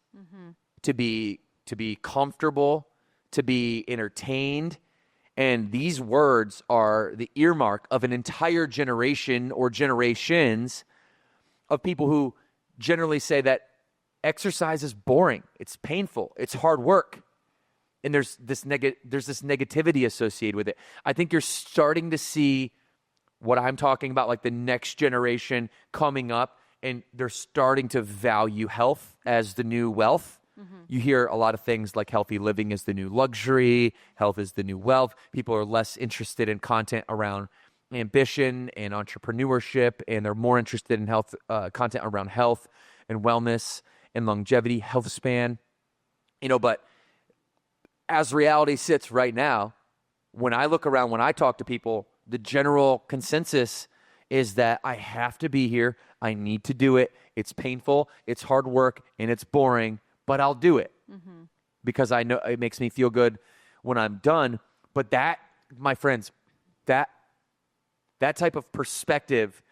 to be comfortable, to be entertained. And these words are the earmark of an entire generation or generations of people who generally say that exercise is boring, it's painful, it's hard work. And there's this negativity associated with it. I think you're starting to see what I'm talking about, like the next generation coming up, and they're starting to value health as the new wealth. Mm-hmm. You hear a lot of things like healthy living is the new luxury, health is the new wealth. People are less interested in content around ambition and entrepreneurship, and they're more interested in health content around health and wellness and longevity, health span. But as reality sits right now, when I look around, when I talk to people, the general consensus is that I have to be here. I need to do it. It's painful, it's hard work, and it's boring, but I'll do it because I know it makes me feel good when I'm done. But that, my friends, that type of perspective,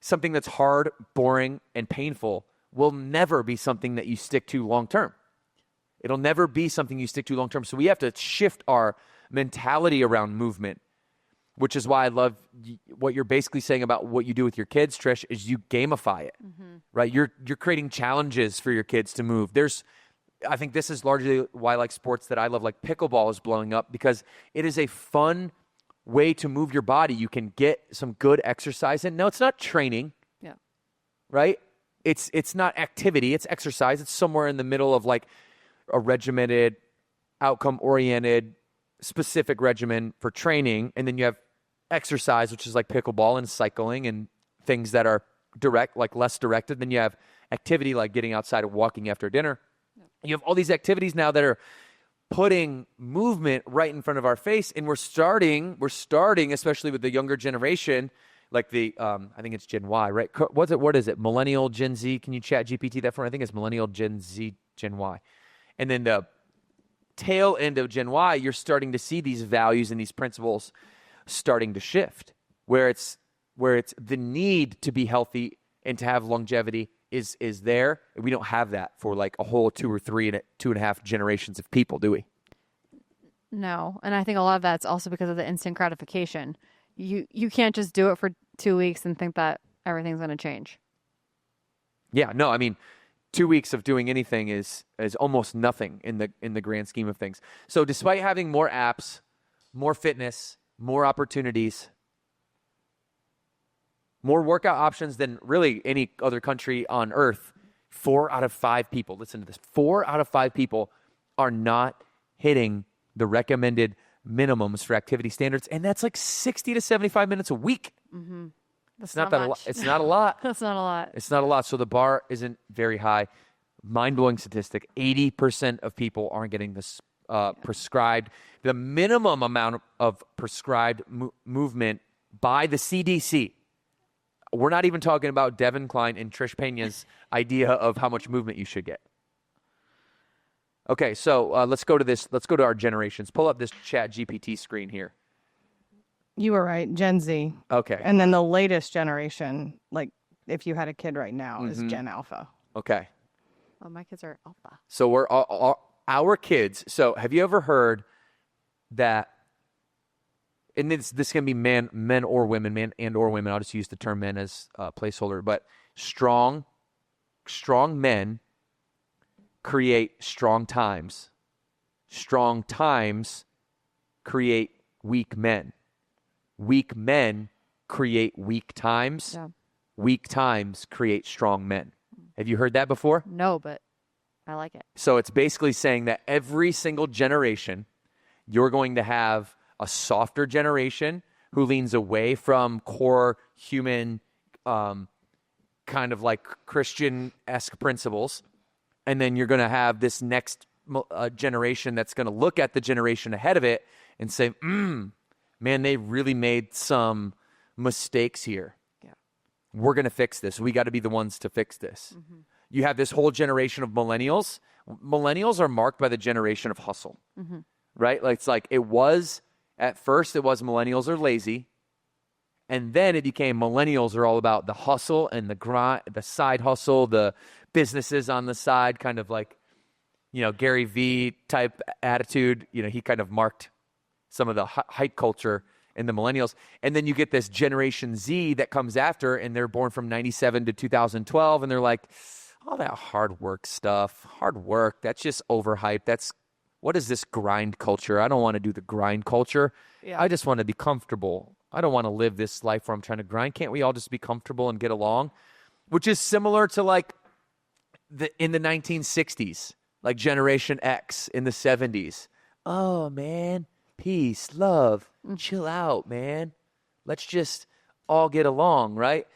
something that's hard, boring, and painful, will never be something that you stick to long term. It'll never be something you stick to long term. So we have to shift our mentality around movement, which is why I love what you're basically saying about what you do with your kids, Trish, is you gamify it, right? You're creating challenges for your kids to move. I think this is largely why I like sports that I love, like pickleball is blowing up, because it is a fun way to move your body. You can get some good exercise in. No, it's not training, right? It's not activity, it's exercise. It's somewhere in the middle of like a regimented, outcome-oriented, specific regimen for training, and then you have exercise, which is like pickleball and cycling and things that are direct, like less directed. Then you have activity like getting outside and walking after dinner. You have all these activities now that are putting movement right in front of our face, and we're starting, especially with the younger generation, like the I think it's Gen Y, right? What is it? Millennial, Gen Z? Can you chat GPT that for me? I think it's Millennial, Gen Z, Gen Y. And then the tail end of Gen Y, you're starting to see these values and these principles starting to shift, where it's the need to be healthy and to have longevity is there. And we don't have that for like a whole 2 or 3 and 2.5 generations of people, do we? No. And I think a lot of that's also because of the instant gratification. You can't just do it for 2 weeks and think that everything's going to change. Yeah, no, I mean, 2 weeks of doing anything is almost nothing in the grand scheme of things. So despite having more apps, more fitness, more opportunities, more workout options than really any other country on earth, 4 out of 5 people, listen to this, 4 out of 5 people are not hitting the recommended minimums for activity standards, and that's like 60 to 75 minutes a week. Mm-hmm. That's It's not that a lot. It's not a lot. That's not a lot. It's not a lot. So the bar isn't very high. Mind-blowing statistic, 80% of people aren't getting this prescribed. The minimum amount of prescribed movement by the CDC. We're not even talking about Devin Klein and Trish Pena's idea of how much movement you should get. Okay, so let's go to this. Let's go to our generations. Pull up this Chat GPT screen here. You were right, Gen Z. Okay. And then the latest generation, like if you had a kid right now, is Gen Alpha. Okay. Oh, my kids are alpha. So we're our kids. So have you ever heard that? And this can be men or women, man and or women. I'll just use the term men as a placeholder. But strong men create strong times. Strong times create weak men. Weak men create weak times. Yeah. Weak times create strong men. Have you heard that before? No, but I like it. So it's basically saying that every single generation, you're going to have a softer generation who leans away from core human, kind of like Christian-esque principles. And then you're going to have this next generation that's going to look at the generation ahead of it and say, man, they really made some mistakes here. Yeah. We're going to fix this. We got to be the ones to fix this. Mm-hmm. You have this whole generation of millennials. Millennials are marked by the generation of hustle, right? Like at first it was millennials are lazy. And then it became millennials are all about the hustle and the grind, the side hustle, the businesses on the side, kind of like, Gary V type attitude. He kind of marked some of the hype culture in the millennials. And then you get this Generation Z that comes after, and they're born from 97 to 2012. And they're like, all that hard work stuff, that's just overhyped. What is this grind culture? I don't want to do the grind culture. Yeah. I just want to be comfortable. I don't want to live this life where I'm trying to grind. Can't we all just be comfortable and get along? Which is similar to like in the 1960s, like Generation X in the 70s. Oh, man, peace, love, chill out, man. Let's just all get along, right?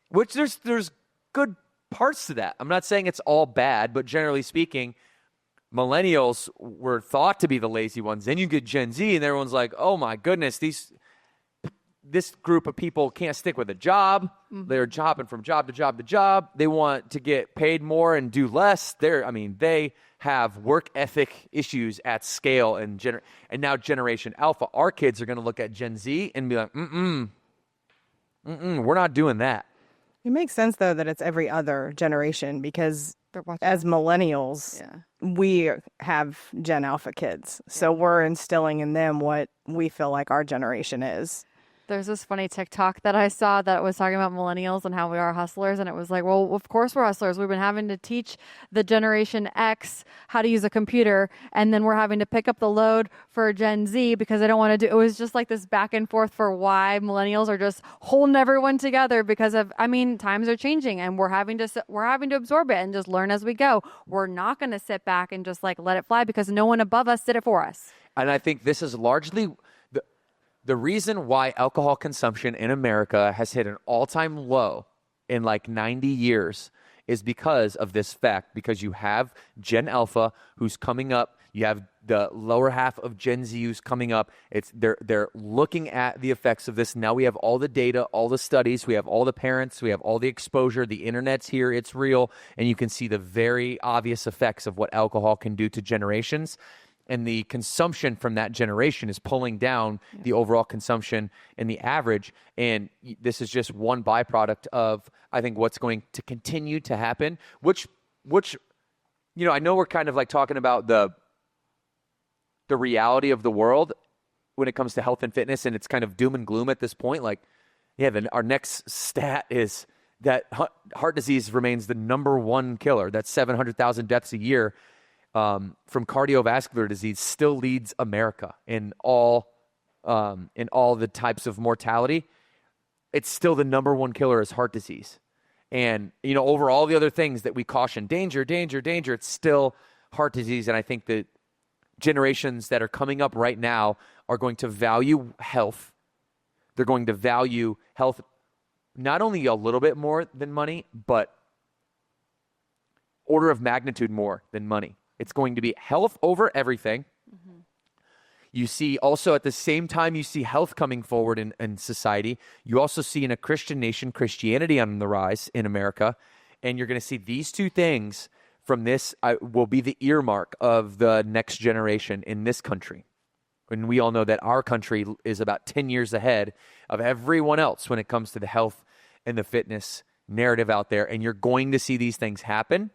Which there's good parts to that. I'm not saying it's all bad, but generally speaking, millennials were thought to be the lazy ones. Then you get Gen Z, and everyone's like, oh my goodness, this group of people can't stick with a job. Mm-hmm. They're jobbing from job to job to job. They want to get paid more and do less. They have work ethic issues at scale. And now Generation Alpha, our kids are going to look at Gen Z and be like, we're not doing that. It makes sense, though, that it's every other generation because as millennials, we have Gen Alpha kids. So we're instilling in them what we feel like our generation is. There's this funny TikTok that I saw that was talking about millennials and how we are hustlers. And it was like, well, of course we're hustlers. We've been having to teach the Generation X how to use a computer. And then we're having to pick up the load for Gen Z because they don't want to do. It was just like this back and forth for why millennials are just holding everyone together because of, times are changing and we're having to absorb it and just learn as we go. We're not going to sit back and just like let it fly because no one above us did it for us. And I think this is largely the reason why alcohol consumption in America has hit an all-time low in like 90 years is because of this fact, because you have Gen Alpha who's coming up, you have the lower half of Gen Z who's coming up. They're looking at the effects of this. Now we have all the data, all the studies, we have all the parents, we have all the exposure, the internet's here, it's real, and you can see the very obvious effects of what alcohol can do to generations. And the consumption from that generation is pulling down the overall consumption and the average. And this is just one byproduct of, I think, what's going to continue to happen, which, I know we're kind of like talking about the reality of the world when it comes to health and fitness, and it's kind of doom and gloom at this point. Like, our next stat is that heart disease remains the number one killer. That's 700,000 deaths a year. From cardiovascular disease still leads America in all the types of mortality. It's still the number one killer is heart disease. And, over all the other things that we caution, danger, danger, danger, it's still heart disease. And I think that generations that are coming up right now are going to value health. They're going to value health not only a little bit more than money, but order of magnitude more than money. It's going to be health over everything. Mm-hmm. You see also at the same time you see health coming forward in society, you also see in a Christian nation, Christianity on the rise in America. And you're going to see these two things from this will be the earmark of the next generation in this country. And we all know that our country is about 10 years ahead of everyone else when it comes to the health and the fitness narrative out there. And you're going to see these things happen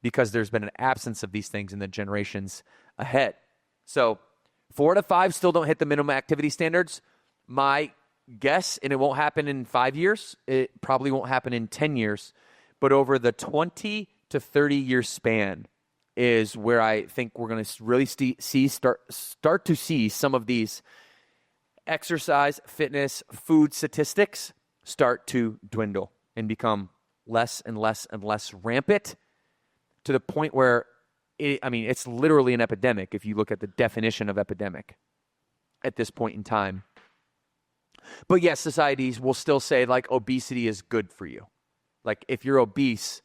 because there's been an absence of these things in the generations ahead. So 4 out of 5 still don't hit the minimum activity standards. My guess, and it won't happen in 5 years, it probably won't happen in 10 years, but over the 20 to 30 year span is where I think we're going to really start to see some of these exercise, fitness, food statistics start to dwindle and become less and less and less rampant, to the point where, it's literally an epidemic if you look at the definition of epidemic at this point in time. But yes, societies will still say, like, obesity is good for you. Like, if you're obese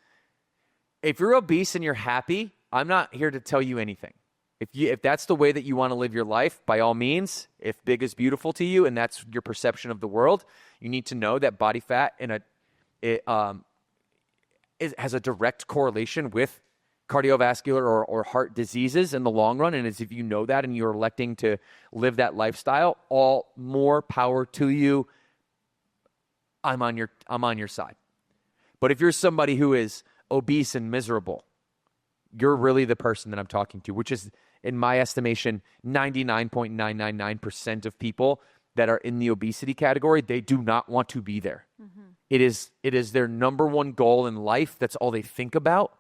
and you're happy, I'm not here to tell you anything. If that's the way that you want to live your life, by all means, if big is beautiful to you and that's your perception of the world, you need to know that body fat has a direct correlation with cardiovascular or heart diseases in the long run. And as if you know that and you're electing to live that lifestyle, all more power to you. I'm on your side. But if you're somebody who is obese and miserable, you're really the person that I'm talking to, which is, in my estimation, 99.999% of people that are in the obesity category. They do not want to be there. Mm-hmm. It is their number one goal in life. That's all they think about,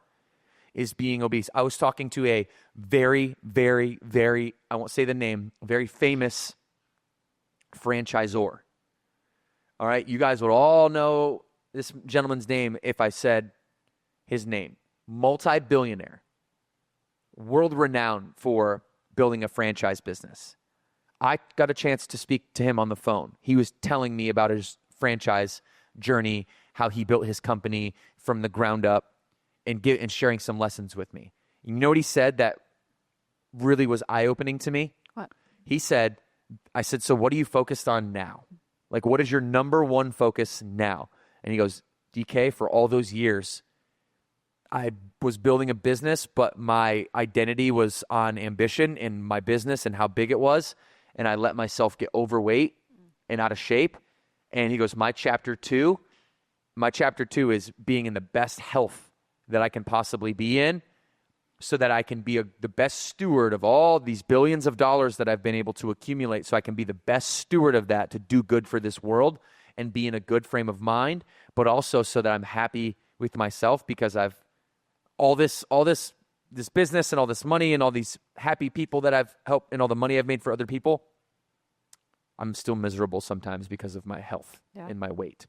is being obese. I was talking to a very, very, very, I won't say the name, very famous franchisor. All right, you guys would all know this gentleman's name if I said his name. Multi-billionaire, world-renowned for building a franchise business. I got a chance to speak to him on the phone. He was telling me about his franchise journey, how he built his company from the ground up, and sharing some lessons with me. You know what he said that really was eye-opening to me? What? I said, so what are you focused on now? Like, what is your number one focus now? And he goes, DK, for all those years, I was building a business, but my identity was on ambition and my business and how big it was. And I let myself get overweight and out of shape. And he goes, my chapter two is being in the best health that I can possibly be in, so that I can be the best steward of all these billions of dollars that I've been able to accumulate, so I can be the best steward of that to do good for this world and be in a good frame of mind, but also so that I'm happy with myself, because I've all this business and all this money and all these happy people that I've helped and all the money I've made for other people, I'm still miserable sometimes because of my health and my weight.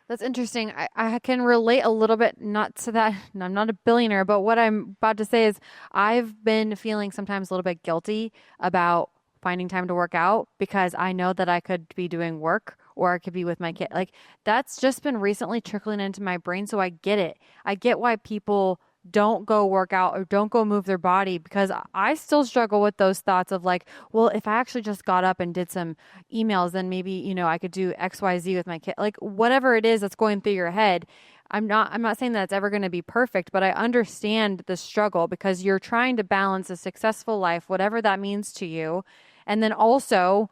That's interesting. I can relate a little bit, not to that. I'm not a billionaire, but what I'm about to say is I've been feeling sometimes a little bit guilty about finding time to work out, because I know that I could be doing work or I could be with my kid. Like that's just been recently trickling into my brain. So I get it. I get why people don't go work out or don't go move their body, because I still struggle with those thoughts of like, well, if I actually just got up and did some emails, then maybe, you know, I could do XYZ with my kid. Like whatever it is that's going through your head. I'm not saying that it's ever going to be perfect, but I understand the struggle because you're trying to balance a successful life, whatever that means to you. And then also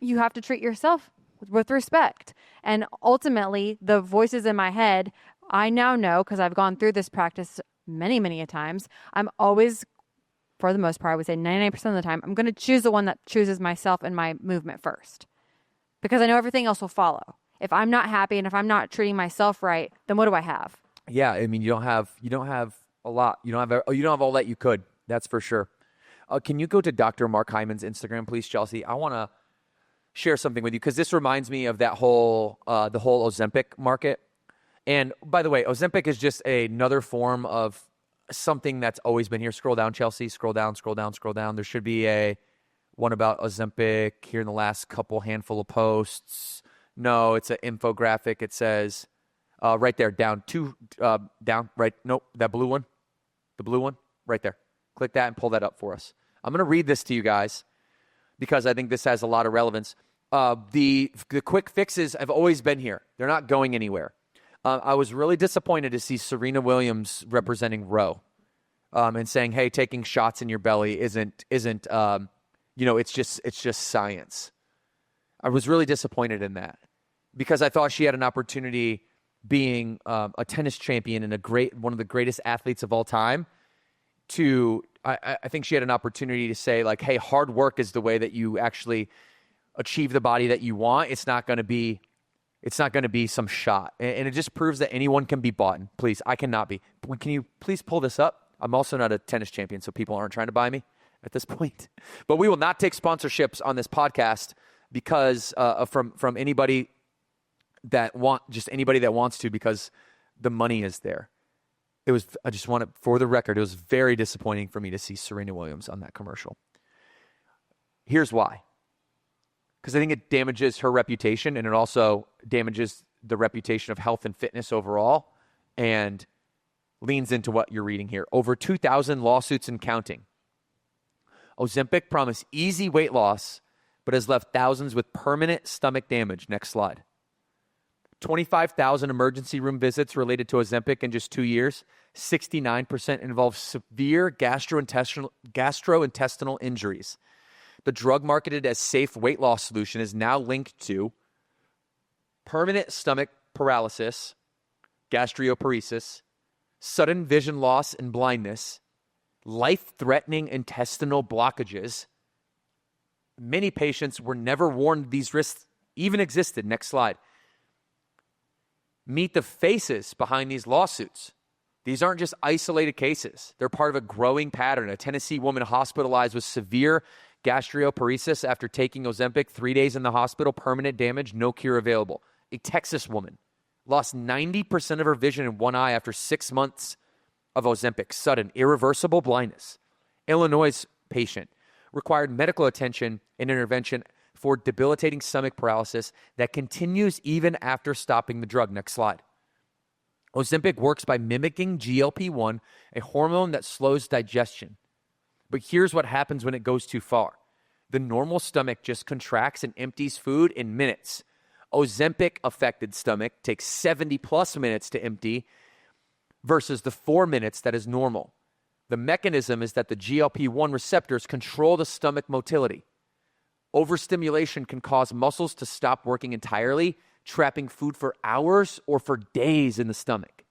you have to treat yourself with respect. And ultimately the voices in my head, I now know, because I've gone through this practice many, many a times, I'm always, for the most part, I would say 99% of the time, I'm going to choose the one that chooses myself and my movement first, because I know everything else will follow. If I'm not happy and if I'm not treating myself right, then what do I have? Yeah, I mean, you don't have a lot. You don't have all that you could. That's for sure. Can you go to Dr. Mark Hyman's Instagram, please, Chelsea? I want to share something with you because this reminds me of that whole the whole Ozempic market. And by the way, Ozempic is just another form of something that's always been here. Scroll down, Chelsea. Scroll down, scroll down, scroll down. There should be a one about Ozempic here in the last handful of posts. No, it's an infographic. It says right there, down, right. Nope, that blue one. The blue one, right there. Click that and pull that up for us. I'm going to read this to you guys because I think this has a lot of relevance. The quick fixes have always been here. They're not going anywhere. I was really disappointed to see Serena Williams representing Roe and saying, "Hey, taking shots in your belly isn't it's just science." I was really disappointed in that because I thought she had an opportunity, being a tennis champion and one of the greatest athletes of all time. I think she had an opportunity to say like, "Hey, hard work is the way that you actually achieve the body that you want. It's not going to be some shot." And it just proves that anyone can be bought. Please, I cannot be. Can you please pull this up? I'm also not a tennis champion, so people aren't trying to buy me at this point. But we will not take sponsorships on this podcast because from anybody that wants to, because the money is there. I just want to, for the record, it was very disappointing for me to see Serena Williams on that commercial. Here's why. Because I think it damages her reputation, and it also damages the reputation of health and fitness overall, and leans into what you're reading here. Over 2,000 lawsuits and counting. Ozempic promised easy weight loss, but has left thousands with permanent stomach damage. Next slide. 25,000 emergency room visits related to Ozempic in just 2 years. 69% involve severe gastrointestinal injuries. The drug marketed as safe weight loss solution is now linked to permanent stomach paralysis, gastroparesis, sudden vision loss and blindness, life-threatening intestinal blockages. Many patients were never warned these risks even existed. Next slide. Meet the faces behind these lawsuits. These aren't just isolated cases. They're part of a growing pattern. A Tennessee woman hospitalized with severe gastroparesis after taking Ozempic, 3 days in the hospital, permanent damage, no cure available. A Texas woman lost 90% of her vision in one eye after 6 months of Ozempic, sudden, irreversible blindness. Illinois patient required medical attention and intervention for debilitating stomach paralysis that continues even after stopping the drug. Next slide. Ozempic works by mimicking GLP-1, a hormone that slows digestion. But here's what happens when it goes too far. The normal stomach just contracts and empties food in minutes. Ozempic-affected stomach takes 70-plus minutes to empty versus the 4 minutes that is normal. The mechanism is that the GLP-1 receptors control the stomach motility. Overstimulation can cause muscles to stop working entirely, trapping food for hours or for days in the stomach.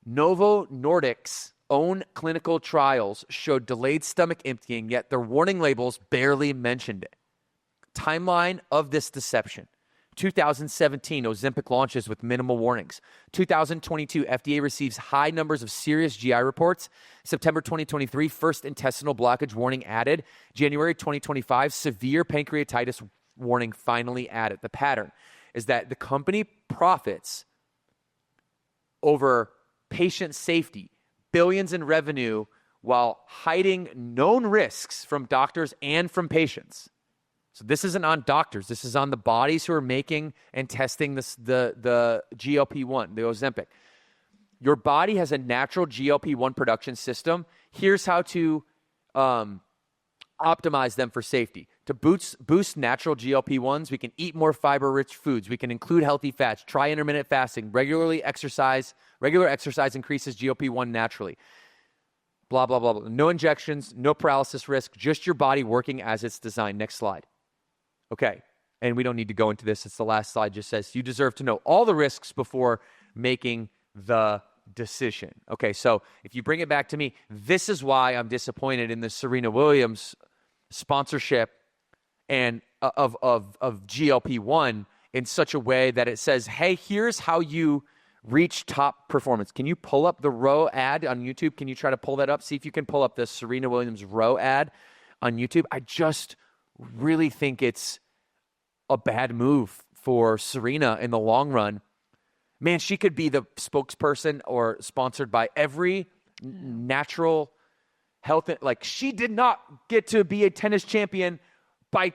Novo Nordisk's own clinical trials showed delayed stomach emptying, yet their warning labels barely mentioned it. Timeline of this deception. 2017, Ozempic launches with minimal warnings. 2022, FDA receives high numbers of serious GI reports. September 2023, first intestinal blockage warning added. January 2025, severe pancreatitis warning finally added. The pattern is that the company profits over patient safety, billions in revenue, while hiding known risks from doctors and from patients. So this isn't on doctors. This is on the bodies who are making and testing the GLP-1, the Ozempic. Your body has a natural GLP-1 production system. Here's how to optimize them for safety. To boost natural GLP-1s, we can eat more fiber-rich foods. We can include healthy fats, try intermittent fasting, regular exercise increases GLP-1 naturally. Blah, blah, blah, blah. No injections, no paralysis risk, just your body working as it's designed. Next slide. Okay, and we don't need to go into this. It's the last slide. Just says you deserve to know all the risks before making the decision. Okay, so if you bring it back to me, this is why I'm disappointed in the Serena Williams sponsorship and of GLP-1 in such a way that it says, hey, here's how you reach top performance. Can you pull up the Roe ad on YouTube? Can you try to pull that up? See if you can pull up the Serena Williams Roe ad on YouTube. I just really think it's a bad move for Serena in the long run. Man, she could be the spokesperson or sponsored by every natural health. Like, she did not get to be a tennis champion by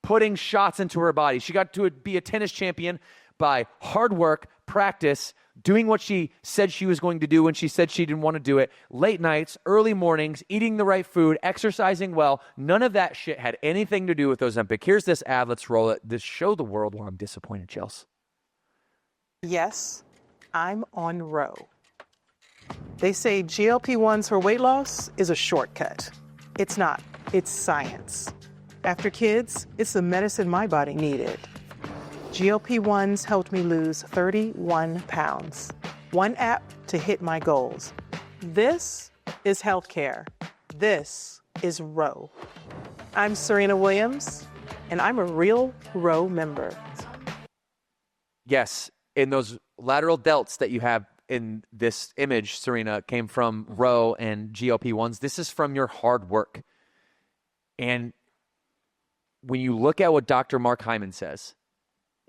putting shots into her body. She got to be a tennis champion by hard work, practice, doing what she said she was going to do when she said she didn't want to do it, late nights, early mornings, eating the right food, exercising well. None of that shit had anything to do with Ozempic. Here's this ad. Let's roll it. This show the world why I'm disappointed, Chels. Yes, I'm on Roe. They say GLP-1s for weight loss is a shortcut. It's not. It's science. After kids, it's the medicine my body needed. GLP-1s helped me lose 31 pounds. One app to hit my goals. This is healthcare. This is Roe. I'm Serena Williams, and I'm a real Roe member. Yes, in those lateral delts that you have in this image, Serena, came from Roe and GLP-1s. This is from your hard work. And when you look at what Dr. Mark Hyman says,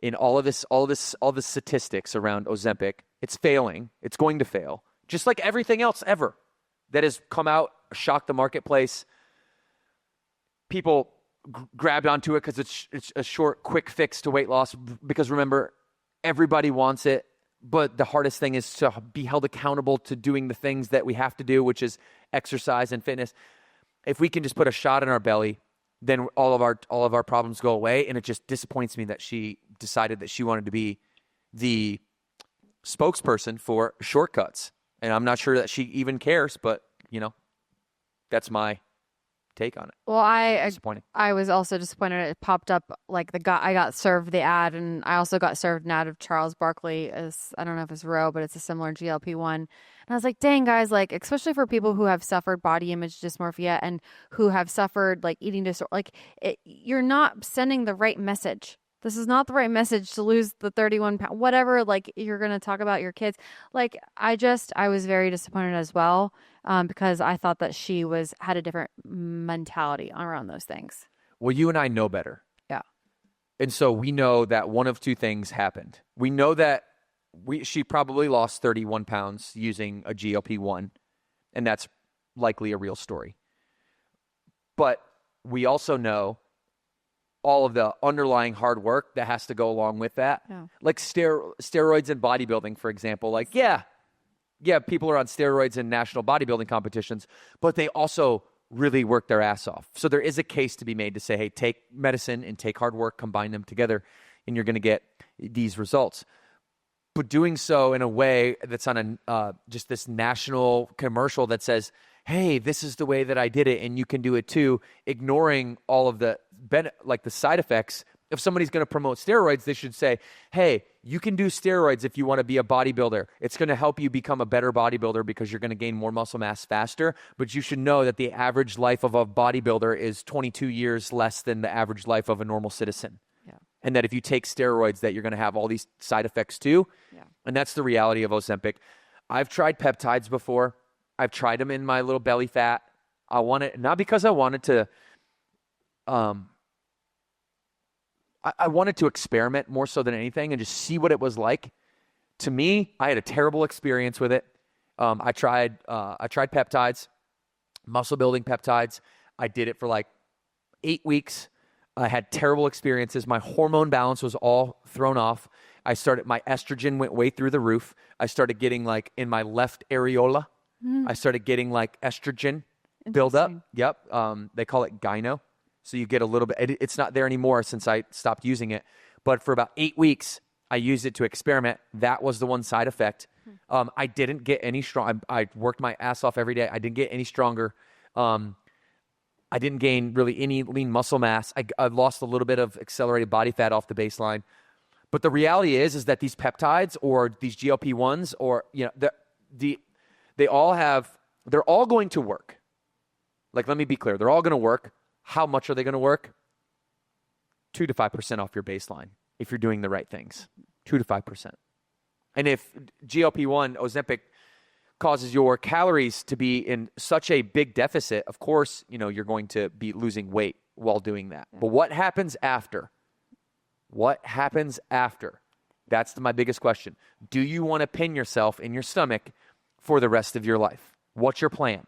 in all the statistics around Ozempic, it's failing. It's going to fail. Just like everything else ever that has come out, shocked the marketplace. People grabbed onto it because it's a short, quick fix to weight loss. Because remember, everybody wants it. But the hardest thing is to be held accountable to doing the things that we have to do, which is exercise and fitness. If we can just put a shot in our belly, then all of our problems go away. And it just disappoints me that she decided that she wanted to be the spokesperson for shortcuts. And I'm not sure that she even cares, but, that's my take on it. Well, Disappointing. I was also disappointed. It popped up like I got served the ad, and I also got served an ad of Charles Barkley as, I don't know if it's Roe, but it's a similar GLP-1. And I was like, dang, guys, like, especially for people who have suffered body image dysmorphia and who have suffered like eating disorder, like you're not sending the right message. This is not the right message to lose the 31 pounds, whatever, like you're going to talk about your kids. Like, I was very disappointed as well, because I thought that she had a different mentality around those things. Well, you and I know better. Yeah. And so we know that one of two things happened. We know that she probably lost 31 pounds using a GLP-1, and that's likely a real story. But we also know all of the underlying hard work that has to go along with that. Yeah. Like steroids in bodybuilding, for example. Like, yeah, people are on steroids in national bodybuilding competitions, but they also really work their ass off. So there is a case to be made to say, hey, take medicine and take hard work, combine them together, and you're going to get these results. But doing so in a way that's on just this national commercial that says, hey, this is the way that I did it, and you can do it too, ignoring all of the side effects. If somebody's going to promote steroids, they should say, hey, you can do steroids if you want to be a bodybuilder. It's going to help you become a better bodybuilder because you're going to gain more muscle mass faster. But you should know that the average life of a bodybuilder is 22 years less than the average life of a normal citizen. Yeah. And that if you take steroids, that you're going to have all these side effects too. Yeah. And that's the reality of Ozempic. I've tried peptides before. I've tried them in my little belly fat. I want it, not because I wanted to, I wanted to experiment more so than anything and just see what it was like. To me, I had a terrible experience with it. I tried peptides, muscle building peptides. I did it for like 8 weeks. I had terrible experiences. My hormone balance was all thrown off. My estrogen went way through the roof. I started getting like in my left areola, I started getting like estrogen buildup. Yep. They call it gyno. So you get a little bit, it's not there anymore since I stopped using it. But for about 8 weeks, I used it to experiment. That was the one side effect. I didn't get any strong. I worked my ass off every day. I didn't get any stronger. I didn't gain really any lean muscle mass. I lost a little bit of accelerated body fat off the baseline. But the reality is that these peptides or these GLP-1s or, they're all going to work. Like, let me be clear. They're all going to work. How much are they going to work? 2 to 5% off your baseline if you're doing the right things. 2 to 5%. And if GLP-1, Ozempic, causes your calories to be in such a big deficit, of course, you're going to be losing weight while doing that. But what happens after? What happens after? That's my biggest question. Do you want to pin yourself in your stomach for the rest of your life? What's your plan?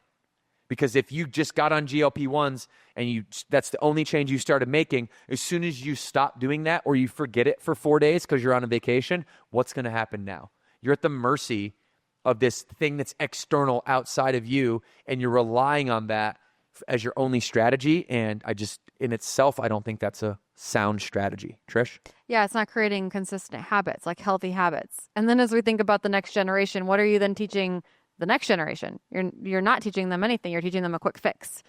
Because if you just got on GLP-1s and that's the only change you started making, as soon as you stop doing that or you forget it for 4 days because you're on a vacation, what's going to happen now? You're at the mercy of this thing that's external outside of you, and you're relying on that as your only strategy. And in itself, I don't think that's a sound strategy. Trish? Yeah, it's not creating consistent habits, like healthy habits. And then as we think about the next generation, what are you then teaching the next generation? You're not teaching them anything. You're teaching them a quick fix.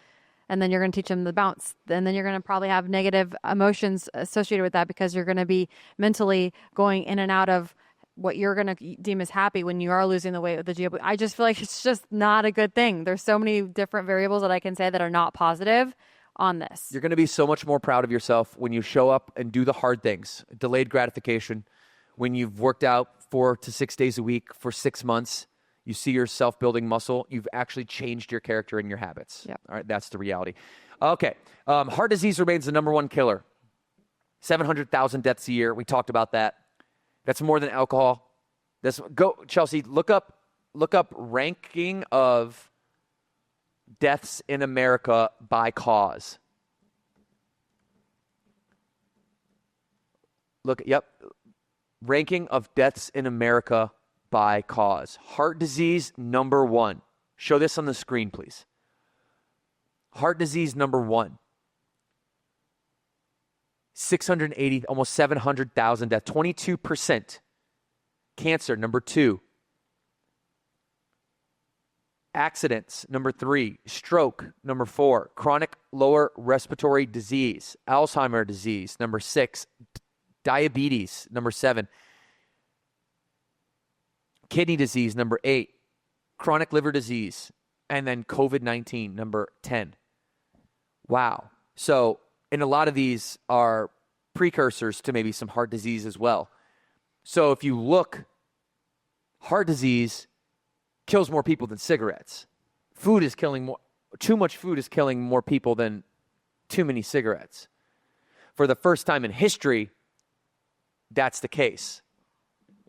And then you're going to teach them the bounce. And then you're going to probably have negative emotions associated with that because you're going to be mentally going in and out of what you're going to deem as happy when you are losing the weight with the GLP. I just feel like it's just not a good thing. There's so many different variables that I can say that are not positive on this. You're going to be so much more proud of yourself when you show up and do the hard things. Delayed gratification. When you've worked out 4 to 6 days a week for 6 months, you see yourself building muscle. You've actually changed your character and your habits. Yep. All right, that's the reality. Okay, heart disease remains the number one killer. 700,000 deaths a year. We talked about that. That's more than alcohol. Go, Chelsea, look up ranking of deaths in America by cause. Ranking of deaths in America by cause. Heart disease, number 1. Show this on the screen, please. Heart disease, number 1. 680, almost 700,000 deaths, 22%. Cancer, number 2. Accidents, number 3. Stroke, number 4. Chronic lower respiratory disease. Alzheimer's disease, number 6. Diabetes, number 7. Kidney disease, number 8. Chronic liver disease. And then COVID-19, number 10. Wow. So, and a lot of these are precursors to maybe some heart disease as well. So if you look, heart disease kills more people than cigarettes. Too much food is killing more people than too many cigarettes. For the first time in history, that's the case.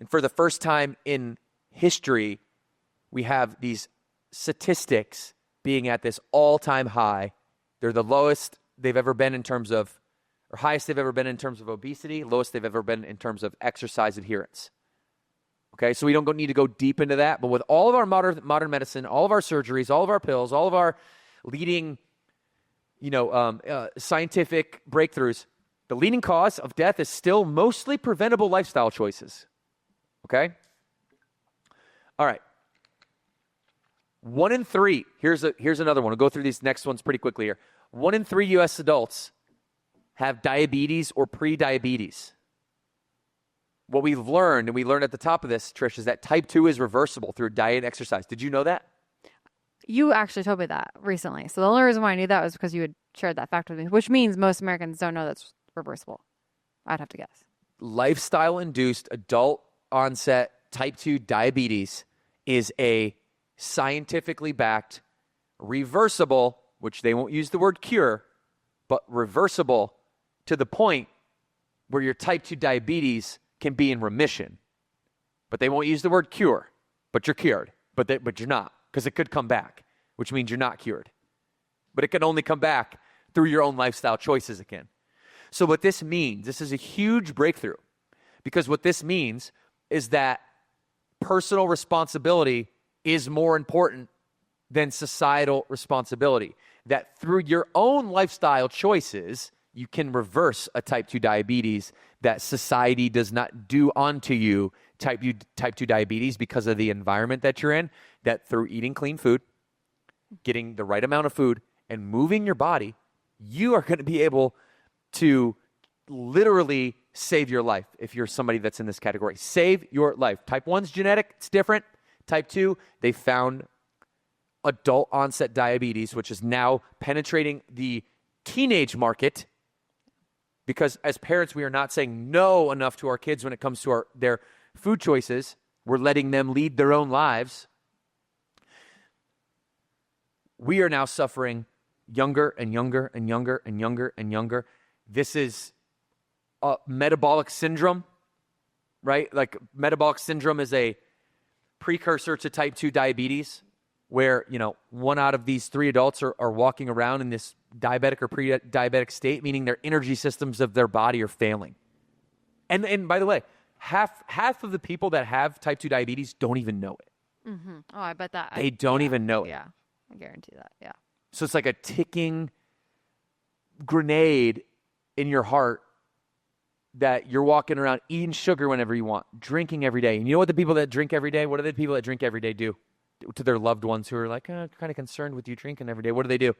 And for the first time in history, we have these statistics being at this all-time high. They're the lowest they've ever been in terms of, or highest they've ever been in terms of obesity, lowest they've ever been in terms of exercise adherence. Okay, so we don't need to go deep into that, but with all of our modern medicine, all of our surgeries, all of our pills, all of our leading, scientific breakthroughs, the leading cause of death is still mostly preventable lifestyle choices. Okay? All right. 1 in 3. Here's another one. We'll go through these next ones pretty quickly here. 1 in 3 U.S. adults have diabetes or pre-diabetes. What we've learned, and we learned at the top of this, Trish, is that type 2 is reversible through diet and exercise. Did you know that? You actually told me that recently. So the only reason why I knew that was because you had shared that fact with me, which means most Americans don't know that's reversible. I'd have to guess. Lifestyle-induced adult onset type 2 diabetes is a scientifically backed, reversible, which they won't use the word cure, but reversible to the point where your type 2 diabetes can be in remission. But they won't use the word cure, but you're cured. But you're not, because it could come back, which means you're not cured. But it can only come back through your own lifestyle choices again. So what this means, this is a huge breakthrough, because what this means is that personal responsibility is more important than societal responsibility. That through your own lifestyle choices, you can reverse a type 2 diabetes that society does not do onto you, type 2 diabetes, because of the environment that you're in, that through eating clean food, getting the right amount of food, and moving your body, you are going to be able to literally save your life if you're somebody that's in this category. Save your life. Type 1's genetic, it's different. Type 2, they found adult onset diabetes, which is now penetrating the teenage market, because as parents, we are not saying no enough to our kids when it comes to their food choices. We're letting them lead their own lives. We are now suffering younger and younger and younger and younger and younger. This is a metabolic syndrome, right? Like metabolic syndrome is a precursor to type 2 diabetes, where, 1 out of these 3 adults are walking around in this diabetic or pre-diabetic state, meaning their energy systems of their body are failing. And by the way, half of the people that have type 2 diabetes don't even know it. Mm-hmm. Oh, I bet that. They don't even know it. Yeah, I guarantee that. Yeah. So it's like a ticking grenade in your heart that you're walking around eating sugar whenever you want, drinking every day. And you know what the people that drink every day, what do the people that drink every day do to their loved ones who are like, kind of concerned with you drinking every day? What do?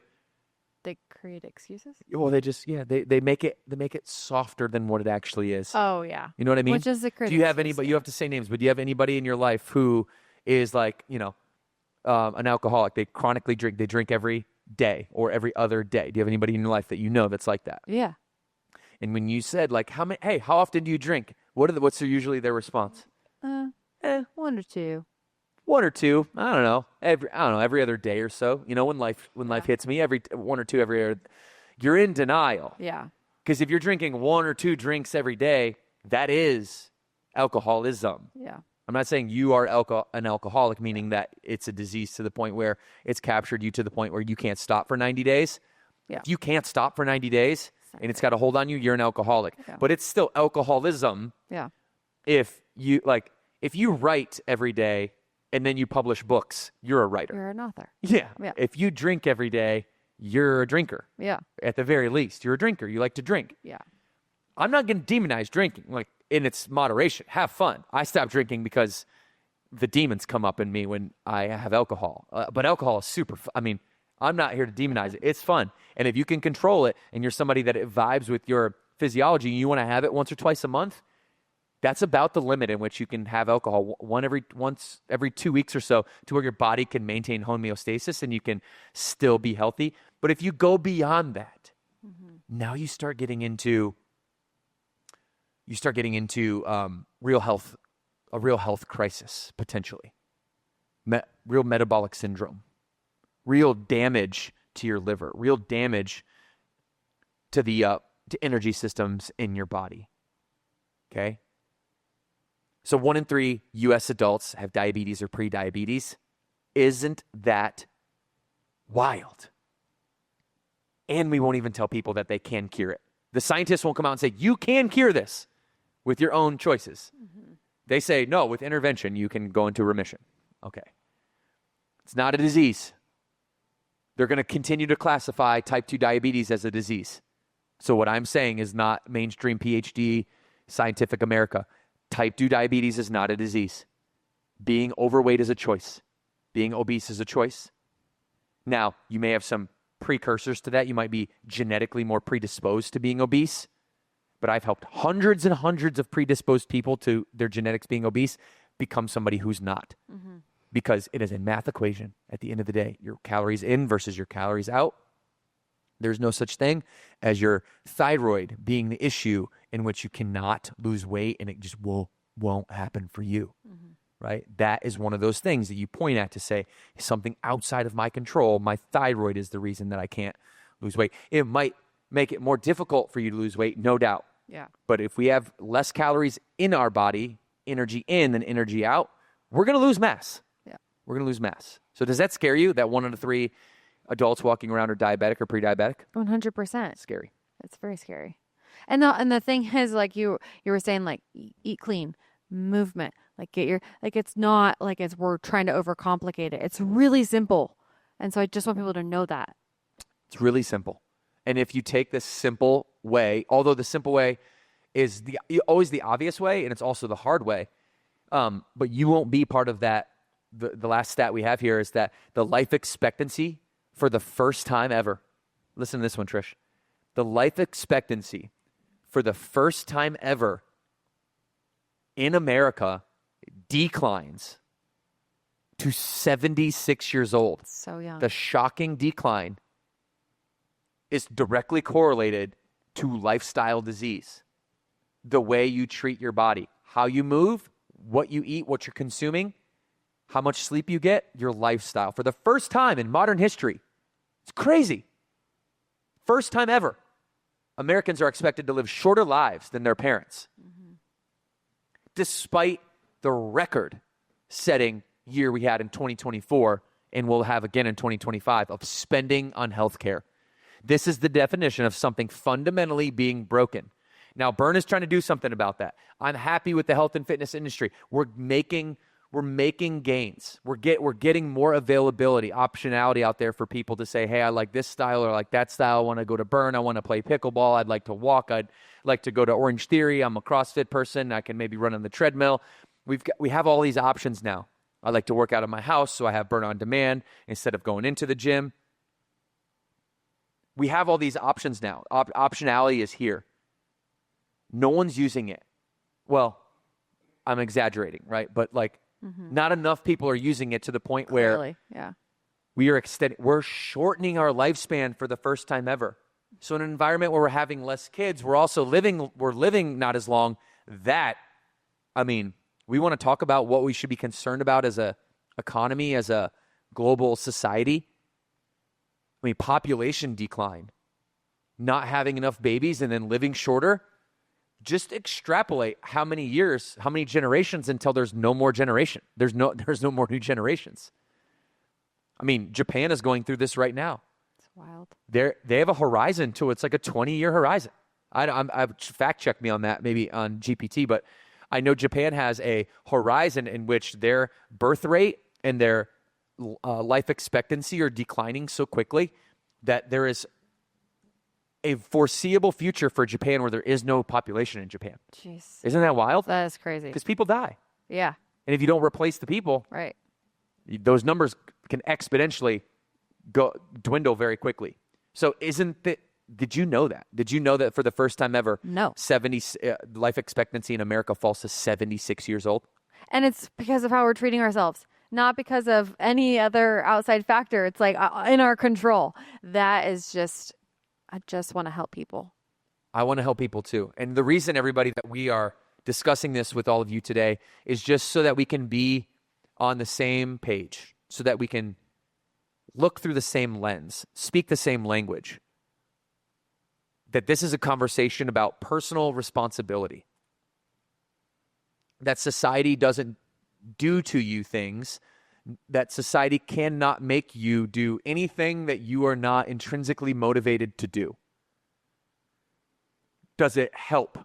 They create excuses? Well, they just, they make it softer than what it actually is. Oh, yeah. You know what I mean? Which is the criticism. Do you have anybody, you have to say names, but do you have anybody in your life who is like, an alcoholic? They chronically drink, they drink every day or every other day. Do you have anybody in your life that you know that's like that? Yeah. And when you said like, how often do you drink? What's usually their response? 1 or 2. 1 or 2. I don't know. Every other day or so. When life hits me, every 1 or 2 every other. You're in denial. Yeah. Because if you're drinking 1 or 2 drinks every day, that is alcoholism. Yeah. I'm not saying you are an alcoholic, meaning that it's a disease to the point where it's captured you to the point where you can't stop for 90 days. Yeah. If you can't stop for 90 days and it's got a hold on you, you're an alcoholic. Yeah. But it's still alcoholism. Yeah. If you write every day and then you publish books, you're a writer. You're an author. Yeah. Yeah. If you drink every day, you're a drinker. Yeah. At the very least, you're a drinker. You like to drink. Yeah. I'm not going to demonize drinking, like in its moderation. Have fun. I stopped drinking because the demons come up in me when I have alcohol. But alcohol is super I'm not here to demonize it. It's fun. And if you can control it and you're somebody that it vibes with your physiology and you want to have it once or twice a month, that's about the limit in which you can have alcohol once every 2 weeks or so, to where your body can maintain homeostasis and you can still be healthy. But if you go beyond that, now you start getting into real health, a real health crisis, potentially. Real metabolic syndrome, real damage to your liver, real damage to the to energy systems in your body. Okay? So 1 in 3 U.S. adults have diabetes or pre-diabetes. Isn't that wild? And we won't even tell people that they can cure it. The scientists won't come out and say, you can cure this with your own choices. Mm-hmm. They say, no, with intervention, you can go into remission. Okay. It's not a disease. They're going to continue to classify type 2 diabetes as a disease. So what I'm saying is not mainstream PhD scientific America. Type 2 diabetes is not a disease. Being overweight is a choice. Being obese is a choice. Now, you may have some precursors to that. You might be genetically more predisposed to being obese. But I've helped hundreds and hundreds of predisposed people to their genetics being obese become somebody who's not. Mm-hmm. Because it is a math equation at the end of the day. Your calories in versus your calories out. There's no such thing as your thyroid being the issue in which you cannot lose weight and it just won't happen for you, right? That is one of those things that you point at to say, something outside of my control. My thyroid is the reason that I can't lose weight. It might make it more difficult for you to lose weight, no doubt. Yeah. But if we have less calories in our body, energy in than energy out, we're going to lose mass. Yeah. We're going to lose mass. So does that scare you, that 1 out of 3 adults walking around are diabetic or pre-diabetic? 100%. Scary. It's very scary. And the thing is, like you were saying, like eat clean, movement, like get your, like it's not like it's we're trying to overcomplicate it. It's really simple. And so I just want people to know that. It's really simple. And if you take this simple way, although the simple way is always the obvious way, and it's also the hard way, but you won't be part of that. The last stat we have here is that the life expectancy for the first time ever, listen to this one, Trish, the life expectancy for the first time ever in America declines to 76 years old. So young. The shocking decline is directly correlated to lifestyle disease. The way you treat your body, how you move, what you eat, what you're consuming, how much sleep you get, your lifestyle. For the first time in modern history, it's crazy. First time ever, Americans are expected to live shorter lives than their parents. Despite the record-setting year we had in 2024 and we'll have again in 2025 of spending on healthcare. This is the definition of something fundamentally being broken. Now, Byrne is trying to do something about that. I'm happy with the health and fitness industry. We're making gains. We're getting more availability, optionality out there for people to say, hey, I like this style or I like that style. I want to go to Byrne. I want to play pickleball. I'd like to walk. I'd like to go to Orange Theory. I'm a CrossFit person. I can maybe run on the treadmill. We have all these options now. I like to work out of my house, so I have Byrne on demand instead of going into the gym. We have all these options now. Optionality is here. No one's using it. Well, I'm exaggerating, right? But like, not enough people are using it to the point where Clearly, yeah. we're shortening our lifespan for the first time ever. So in an environment where we're having less kids, we're living not as long. We want to talk about what we should be concerned about as a economy, as a global society. Population decline, not having enough babies and then living shorter. Just extrapolate how many years, how many generations until there's no more generation. There's no more new generations. Japan is going through this right now. It's wild. They have a horizon to it's like a 20-year horizon. I've fact checked me on that, maybe on GPT, but I know Japan has a horizon in which their birth rate and their life expectancy are declining so quickly that there is a foreseeable future for Japan where there is no population in Japan. Jeez. Isn't that wild? That is crazy. Because people die. Yeah. And if you don't replace the people, right, those numbers can exponentially dwindle very quickly. So did you know that? Did you know that for the first time ever, no, life expectancy in America falls to 76 years old? And it's because of how we're treating ourselves, not because of any other outside factor. It's like in our control. That is just, I just want to help people. I want to help people too. And the reason, everybody, that we are discussing this with all of you today is just so that we can be on the same page, so that we can look through the same lens, speak the same language. That this is a conversation about personal responsibility. That society doesn't do to you things, that society cannot make you do anything that you are not intrinsically motivated to do. Does it help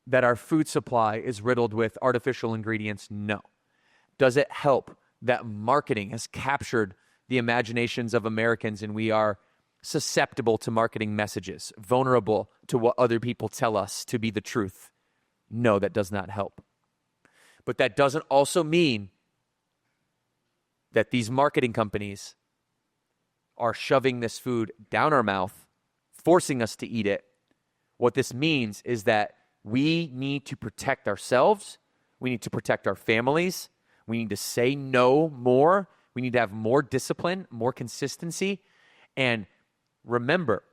that our food supply is riddled with artificial ingredients? No. Does it help that marketing has captured the imaginations of Americans and we are susceptible to marketing messages, vulnerable to what other people tell us to be the truth? No, that does not help. But that doesn't also mean that these marketing companies are shoving this food down our mouth, forcing us to eat it. What this means is that we need to protect ourselves. We need to protect our families. We need to say no more. We need to have more discipline, more consistency. And remember,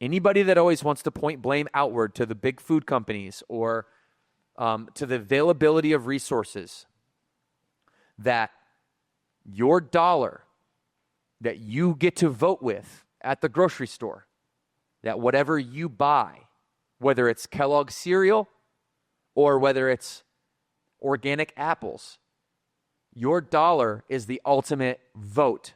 anybody that always wants to point blame outward to the big food companies or to the availability of resources, that your dollar that you get to vote with at the grocery store, that whatever you buy, whether it's Kellogg's cereal or whether it's organic apples, your dollar is the ultimate vote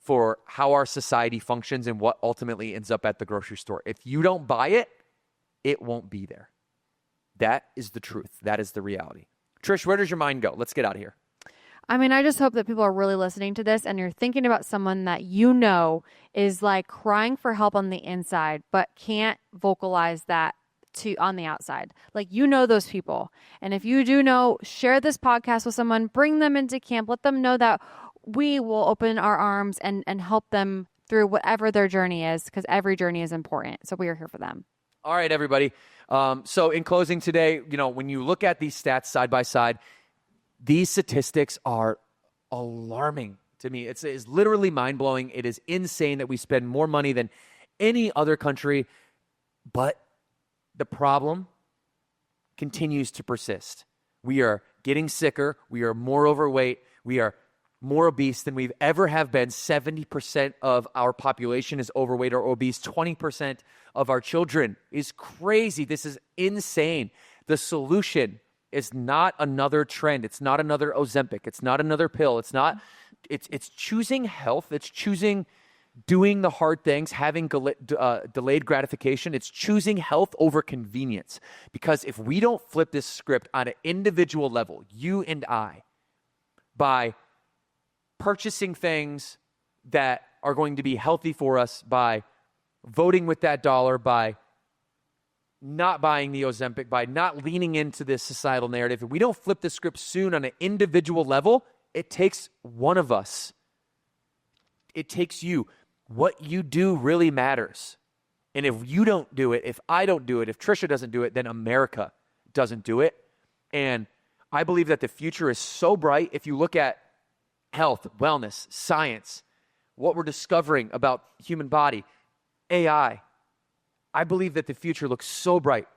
for how our society functions and what ultimately ends up at the grocery store. If you don't buy it, it won't be there. That is the truth. That is the reality. Trish, where does your mind go? Let's get out of here. I mean, I just hope that people are really listening to this and you're thinking about someone that you know is like crying for help on the inside, but can't vocalize that on the outside. Like, you know those people. And if you do know, share this podcast with someone, bring them into camp, let them know that we will open our arms and help them through whatever their journey is, because every journey is important. So we are here for them. All right, everybody. So in closing today, when you look at these stats side by side, these statistics are alarming to me. It's literally mind-blowing. It is insane that we spend more money than any other country, but the problem continues to persist. We are getting sicker. We are more overweight. We are more obese than we've ever have been. 70% of our population is overweight or obese. 20% of our children is crazy. This is insane. The solution is not another trend. It's not another Ozempic. It's not another pill. It's choosing health. It's choosing doing the hard things, having delayed gratification. It's choosing health over convenience. Because if we don't flip this script on an individual level, you and I, by purchasing things that are going to be healthy for us, by voting with that dollar, by not buying the Ozempic, by not leaning into this societal narrative, if we don't flip the script soon on an individual level, it takes one of us. It takes you. What you do really matters. And if you don't do it, if I don't do it, if Trisha doesn't do it, then America doesn't do it. And I believe that the future is so bright. If you look at health, wellness, science, what we're discovering about human body, AI, I believe that the future looks so bright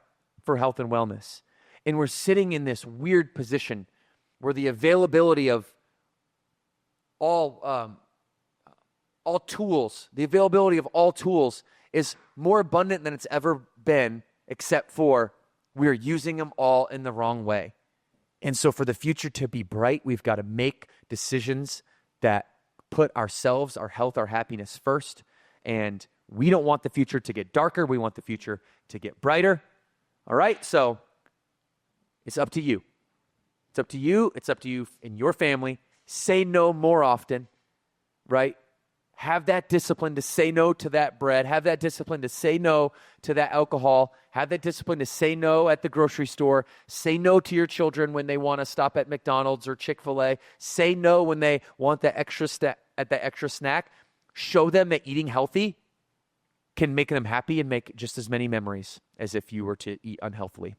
for health and wellness. And we're sitting in this weird position where the availability of all tools, the availability of all tools is more abundant than it's ever been, except for we're using them all in the wrong way. And so for the future to be bright, we've got to make decisions that put ourselves, our health, our happiness first. And we don't want the future to get darker. We want the future to get brighter. All right? So it's up to you. It's up to you. It's up to you and your family. Say no more often, right? Have that discipline to say no to that bread. Have that discipline to say no to that alcohol. Have that discipline to say no at the grocery store. Say no to your children when they want to stop at McDonald's or Chick-fil-A. Say no when they want the extra snack. Show them that eating healthy can make them happy and make just as many memories as if you were to eat unhealthily.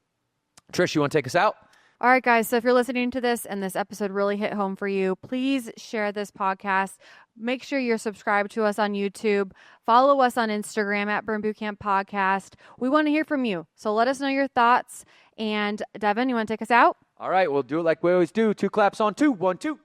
Trish, you want to take us out? All right, guys. So if you're listening to this and this episode really hit home for you, please share this podcast. Make sure you're subscribed to us on YouTube. Follow us on Instagram at Burn Bootcamp Podcast. We want to hear from you. So let us know your thoughts. And Devin, you want to take us out? All right, we'll do it like we always do. 2 claps on 2. 1, 2.